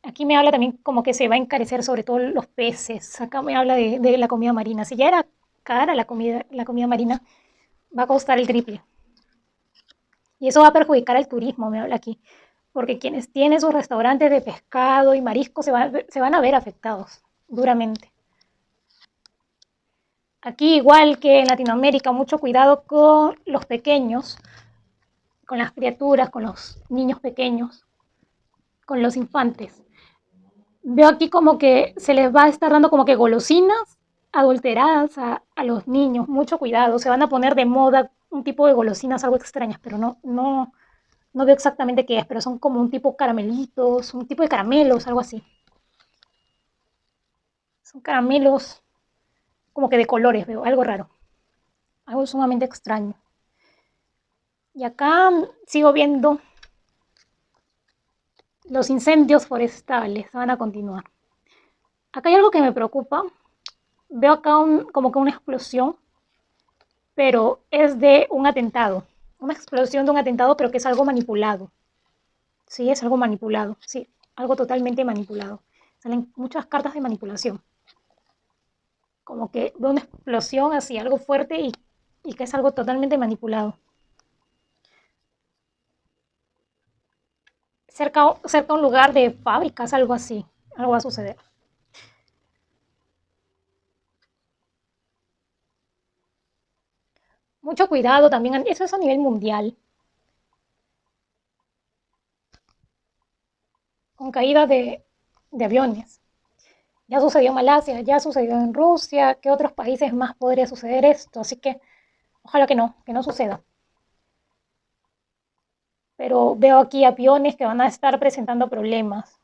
Speaker 1: aquí me habla también como que se va a encarecer sobre todo los peces. Acá me habla de la comida marina. Si ya era cara la comida marina, va a costar el triple. Y eso va a perjudicar al turismo, me habla aquí. Porque quienes tienen sus restaurantes de pescado y marisco se van a ver afectados duramente. Aquí, igual que en Latinoamérica, mucho cuidado con los pequeños, con las criaturas, con los niños pequeños, con los infantes. Veo aquí como que se les va a estar dando como que golosinas adulteradas a los niños. Mucho cuidado, se van a poner de moda un tipo de golosinas algo extrañas, pero no veo exactamente qué es, pero son como un tipo caramelitos, un tipo de caramelos, algo así. Son caramelos como que de colores, veo, algo raro, algo sumamente extraño. Y acá sigo viendo los incendios forestales, van a continuar. Acá hay algo que me preocupa. Veo acá como que una explosión, pero es de un atentado. Una explosión de un atentado, pero que es algo manipulado. Sí, es algo manipulado. Sí, algo totalmente manipulado. Salen muchas cartas de manipulación. Como que veo una explosión así, algo fuerte y que es algo totalmente manipulado. Cerca a un lugar de fábricas, algo así. Algo va a suceder. Mucho cuidado también, eso es a nivel mundial, con caídas de aviones. Ya sucedió en Malasia, ya sucedió en Rusia, ¿qué otros países más podría suceder esto? Así que ojalá que no suceda. Pero veo aquí aviones que van a estar presentando problemas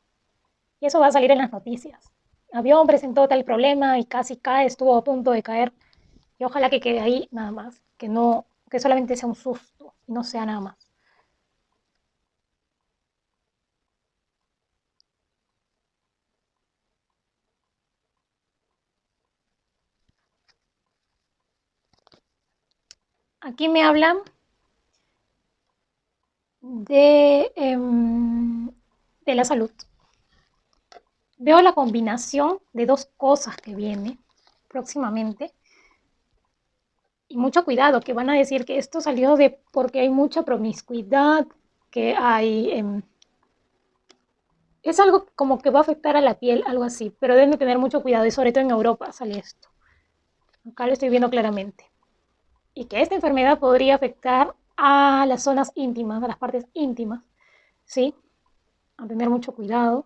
Speaker 1: y eso va a salir en las noticias. Avión presentó tal problema y casi cae, estuvo a punto de caer y ojalá que quede ahí nada más, que solamente sea un susto y no sea nada más. Aquí me hablan de la salud. Veo la combinación de dos cosas que viene próximamente y mucho cuidado, que van a decir que esto salió de porque hay mucha promiscuidad, que hay... es algo como que va a afectar a la piel, algo así, pero deben de tener mucho cuidado y sobre todo en Europa sale esto. Acá lo estoy viendo claramente. Y que esta enfermedad podría afectar a las zonas íntimas, a las partes íntimas, ¿sí? A tener mucho cuidado.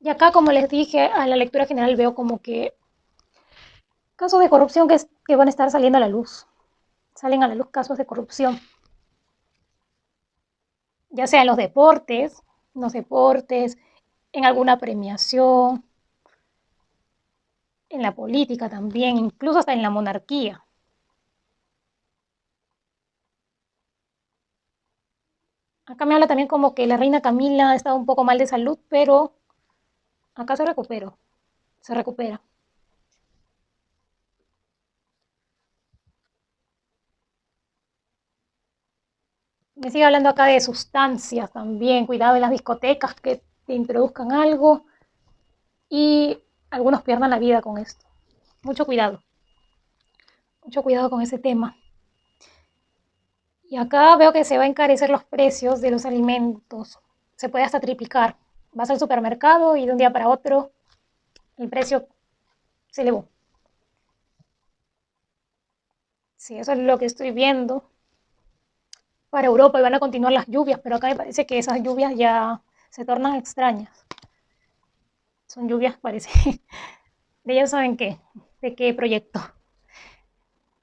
Speaker 1: Y acá, como les dije, a la lectura general veo como que casos de corrupción que van a estar saliendo a la luz. Salen a la luz casos de corrupción, ya sea en los deportes, en alguna premiación, en la política también, incluso hasta en la monarquía. Acá me habla también como que la reina Camila ha estado un poco mal de salud, pero acá se recuperó, se recupera. Me sigue hablando acá de sustancias también, cuidado en las discotecas que te introduzcan algo y algunos pierdan la vida con esto. Mucho cuidado con ese tema. Y acá veo que se va a encarecer los precios de los alimentos. Se puede hasta triplicar. Vas al supermercado y de un día para otro el precio se elevó. Sí, eso es lo que estoy viendo. Para Europa y van a continuar las lluvias, pero acá me parece que esas lluvias ya se tornan extrañas. Son lluvias, parece, de ellos saben qué, de qué proyecto.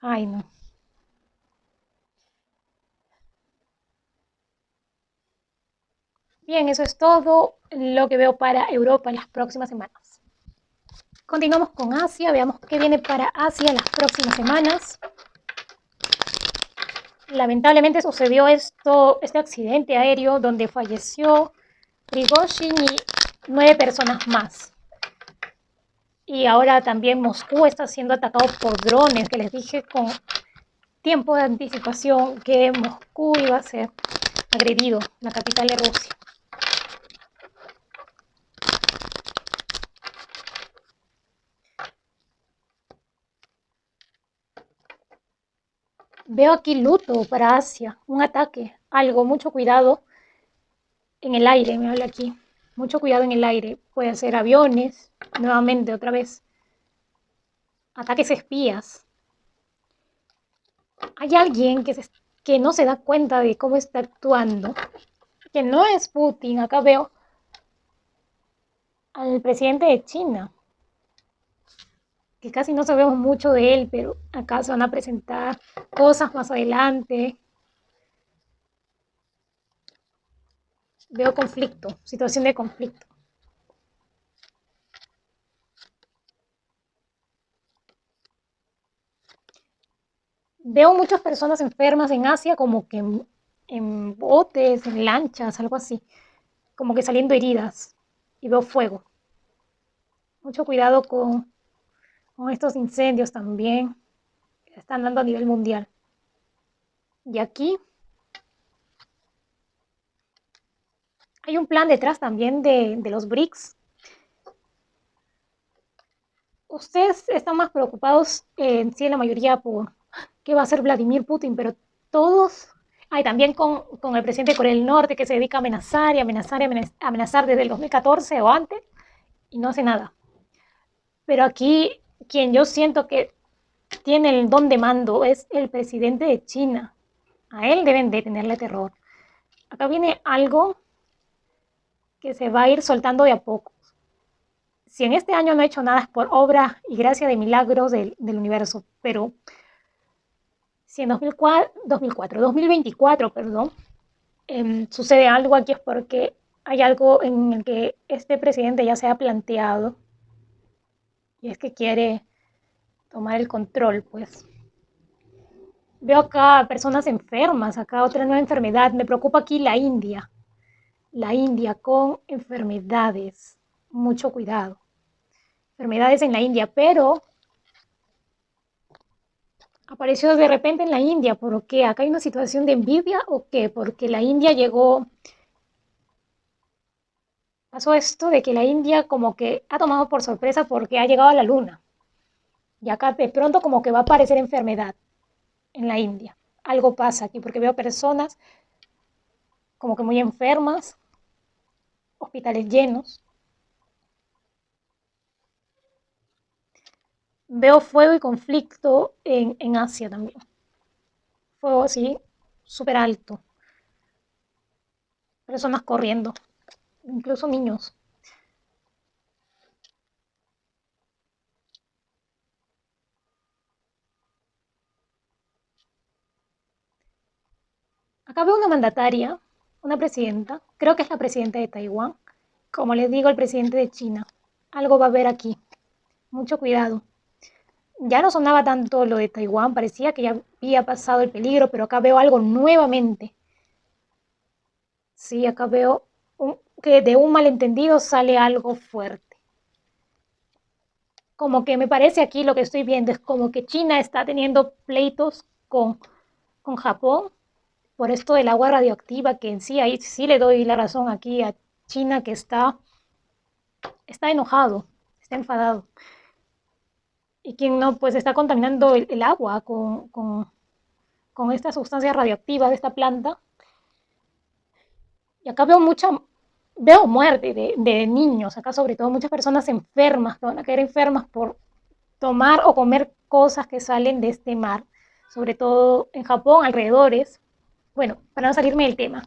Speaker 1: Ay, no. Bien, eso es todo lo que veo para Europa en las próximas semanas. Continuamos con Asia, veamos qué viene para Asia en las próximas semanas. Lamentablemente sucedió este accidente aéreo donde falleció Prigozhin y 9 personas más. Y ahora también Moscú está siendo atacado por drones, que les dije con tiempo de anticipación que Moscú iba a ser agredido, la capital de Rusia. Veo aquí luto para Asia, un ataque, algo, mucho cuidado en el aire, me habla aquí. Mucho cuidado en el aire. Puede ser aviones, nuevamente, otra vez. Ataques espías. Hay alguien que no se da cuenta de cómo está actuando, que no es Putin. Acá veo al presidente de China, que casi no sabemos mucho de él, pero acá se van a presentar cosas más adelante. Veo conflicto, situación de conflicto. Veo muchas personas enfermas en Asia, como que en botes, en lanchas, algo así, como que saliendo heridas. Y veo fuego. Mucho cuidado con estos incendios también que están dando a nivel mundial. Y aquí hay un plan detrás también de los BRICS. Ustedes están más preocupados en sí, la mayoría, por qué va a hacer Vladimir Putin, pero todos, hay también con el presidente de Corea del Norte que se dedica a amenazar y amenazar y amenazar desde el 2014 o antes y no hace nada. Pero aquí quien yo siento que tiene el don de mando es el presidente de China. A él deben de tenerle terror. Acá viene algo que se va a ir soltando de a poco. Si en este año no he hecho nada es por obra y gracia de milagros del universo, pero si en 2024, perdón, sucede algo aquí es porque hay algo en el que este presidente ya se ha planteado y es que quiere tomar el control, pues. Veo acá personas enfermas, acá otra nueva enfermedad. Me preocupa aquí la India con enfermedades. Mucho cuidado. Enfermedades en la India, pero apareció de repente en la India. ¿Por qué? ¿Acá hay una situación de envidia o qué? Porque la India llegó, pasó esto de que la India como que ha tomado por sorpresa porque ha llegado a la luna. Y acá de pronto como que va a aparecer enfermedad en la India. Algo pasa aquí porque veo personas como que muy enfermas, hospitales llenos. Veo fuego y conflicto en Asia también. Fuego así, súper alto. Personas corriendo, incluso niños. Acá veo una mandataria, una presidenta, creo que es la presidenta de Taiwán, Como les digo al presidente de China, algo va a haber aquí. Mucho cuidado. Ya no sonaba tanto lo de Taiwán, parecía que ya había pasado el peligro, pero acá veo algo nuevamente. Sí, acá veo que de un malentendido sale algo fuerte. Como que me parece aquí lo que estoy viendo es como que China está teniendo pleitos con Japón por esto del agua radioactiva, que en sí, ahí sí le doy la razón aquí a China que está enojado, está enfadado. Y quien no, pues está contaminando el agua con esta sustancia radioactiva de esta planta. Y acá veo muerte de niños, acá sobre todo muchas personas enfermas, que van a caer enfermas por tomar o comer cosas que salen de este mar, sobre todo en Japón, alrededores. Bueno, para no salirme del tema,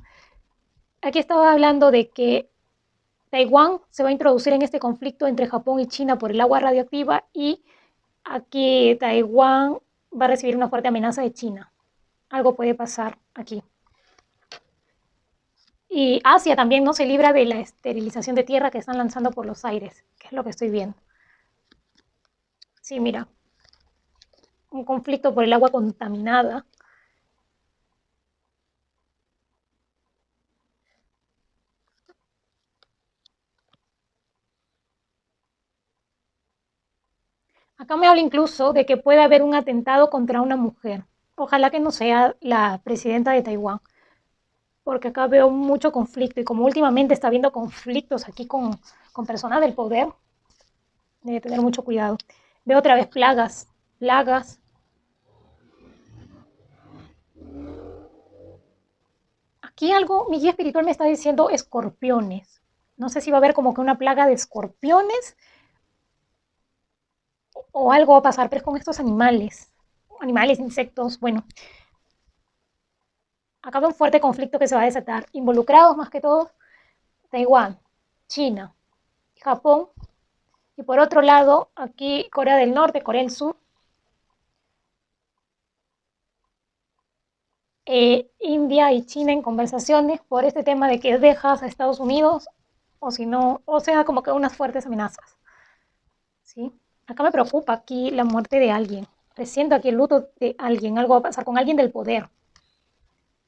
Speaker 1: aquí estaba hablando de que Taiwán se va a introducir en este conflicto entre Japón y China por el agua radioactiva y aquí Taiwán va a recibir una fuerte amenaza de China. Algo puede pasar aquí. Y Asia también no se libra de la esterilización de tierra que están lanzando por los aires, que es lo que estoy viendo. Sí, mira, un conflicto por el agua contaminada. Acá me habla incluso de que puede haber un atentado contra una mujer. Ojalá que no sea la presidenta de Taiwán, porque acá veo mucho conflicto y como últimamente está habiendo conflictos aquí con personas del poder, debe tener mucho cuidado. Veo otra vez plagas. Aquí algo, mi guía espiritual me está diciendo escorpiones. No sé si va a haber como que una plaga de escorpiones o algo va a pasar, pero es con estos animales, insectos, bueno, acaba un fuerte conflicto que se va a desatar, involucrados más que todo Taiwán, China, Japón, y por otro lado, aquí Corea del Norte, Corea del Sur, India y China en conversaciones por este tema de que dejas a Estados Unidos o si no, o sea, como que unas fuertes amenazas. ¿Sí? Acá me preocupa aquí la muerte de alguien. Presiento aquí el luto de alguien, algo va a pasar con alguien del poder.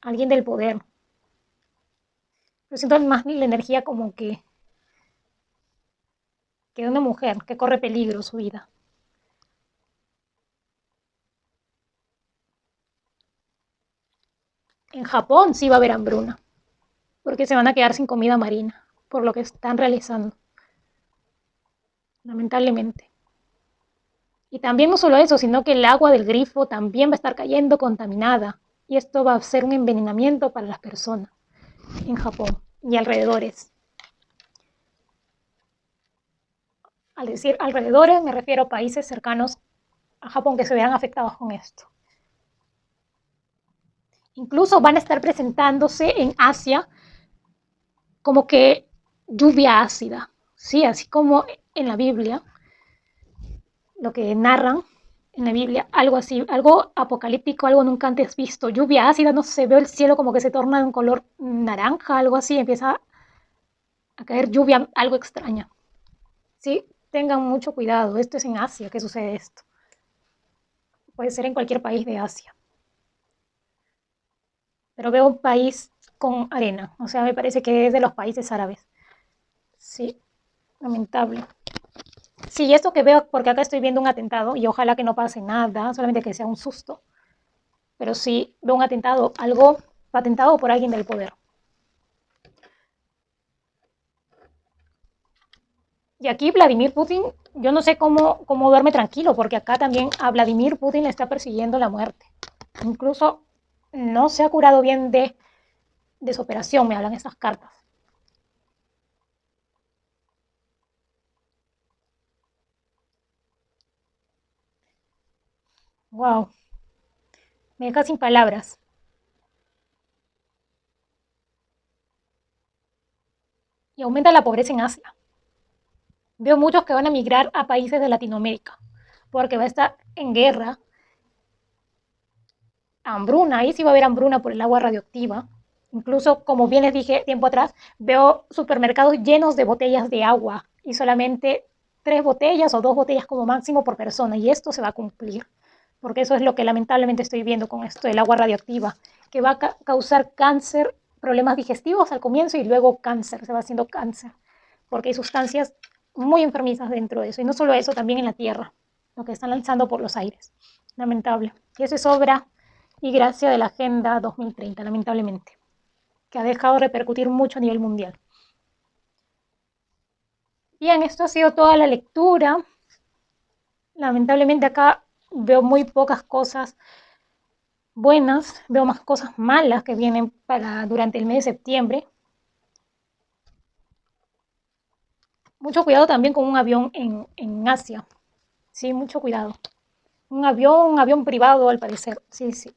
Speaker 1: Alguien del poder. Yo siento más la energía como que de una mujer que corre peligro su vida. En Japón sí va a haber hambruna, porque se van a quedar sin comida marina, por lo que están realizando, lamentablemente. Y también no solo eso, sino que el agua del grifo también va a estar cayendo contaminada. Y esto va a ser un envenenamiento para las personas en Japón y alrededores. Al decir alrededores, me refiero a países cercanos a Japón que se verán afectados con esto. Incluso van a estar presentándose en Asia como que lluvia ácida, ¿sí? Así como en la Biblia, lo que narran en la Biblia, algo así, algo apocalíptico, algo nunca antes visto, lluvia ácida, no sé, veo el cielo como que se torna de un color naranja, algo así, empieza a caer lluvia, algo extraña. Sí, tengan mucho cuidado, esto es en Asia que sucede esto. Puede ser en cualquier país de Asia. Pero veo un país con arena, o sea, me parece que es de los países árabes. Sí, lamentable. Sí, esto que veo, porque acá estoy viendo un atentado y ojalá que no pase nada, solamente que sea un susto, pero sí veo un atentado, algo patentado por alguien del poder. Y aquí Vladimir Putin, yo no sé cómo duerme tranquilo, porque acá también a Vladimir Putin le está persiguiendo la muerte. Incluso no se ha curado bien de su operación, me hablan estas cartas. Wow, me deja sin palabras. Y aumenta la pobreza en Asia. Veo muchos que van a migrar a países de Latinoamérica, porque va a estar en guerra, hambruna, ahí sí va a haber hambruna por el agua radioactiva, Incluso, como bien les dije tiempo atrás, veo supermercados llenos de botellas de agua y solamente 3 botellas o 2 botellas como máximo por persona. Y esto se va a cumplir, porque eso es lo que lamentablemente estoy viendo con esto del agua radioactiva, que va a causar cáncer, problemas digestivos al comienzo y luego cáncer, se va haciendo cáncer, porque hay sustancias muy enfermizas dentro de eso. Y no solo eso, también en la tierra, lo que están lanzando por los aires. Lamentable. Y eso es obra y gracia de la Agenda 2030, lamentablemente, que ha dejado repercutir mucho a nivel mundial. Bien, esto ha sido toda la lectura. Lamentablemente acá veo muy pocas cosas buenas, veo más cosas malas que vienen para durante el mes de septiembre. Mucho cuidado también con un avión en Asia. Sí, mucho cuidado. Un avión privado al parecer. Sí, sí.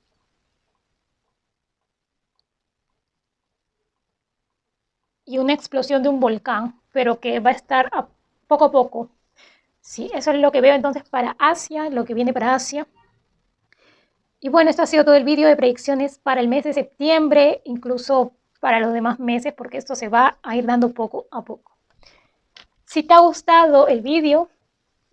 Speaker 1: Y una explosión de un volcán, pero que va a estar a poco. Sí, eso es lo que veo entonces para Asia, lo que viene para Asia. Y bueno, esto ha sido todo el vídeo de predicciones para el mes de septiembre, incluso para los demás meses, porque esto se va a ir dando poco a poco. Si te ha gustado el vídeo,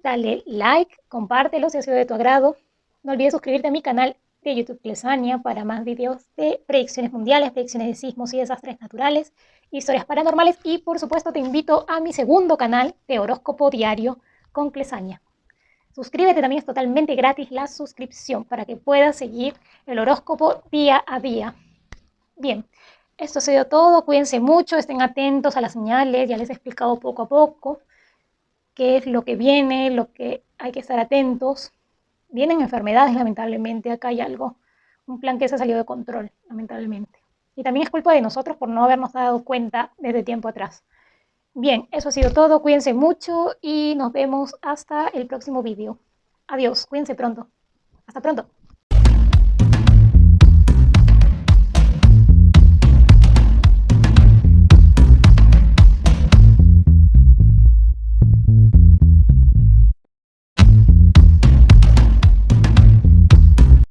Speaker 1: dale like, compártelo si ha sido de tu agrado. No olvides suscribirte a mi canal de YouTube Clesania para más videos de predicciones mundiales, predicciones de sismos y desastres naturales, historias paranormales y por supuesto te invito a mi segundo canal de horóscopo diario con Clesania. Suscríbete, también es totalmente gratis la suscripción para que puedas seguir el horóscopo día a día. Bien, esto ha sido todo. Cuídense mucho, estén atentos a las señales. Ya les he explicado poco a poco qué es lo que viene, lo que hay que estar atentos. Vienen enfermedades, lamentablemente. Acá hay algo, un plan que se ha salido de control, lamentablemente. Y también es culpa de nosotros por no habernos dado cuenta desde tiempo atrás. Bien, eso ha sido todo. Cuídense mucho y nos vemos hasta el próximo vídeo. Adiós, cuídense pronto. Hasta pronto.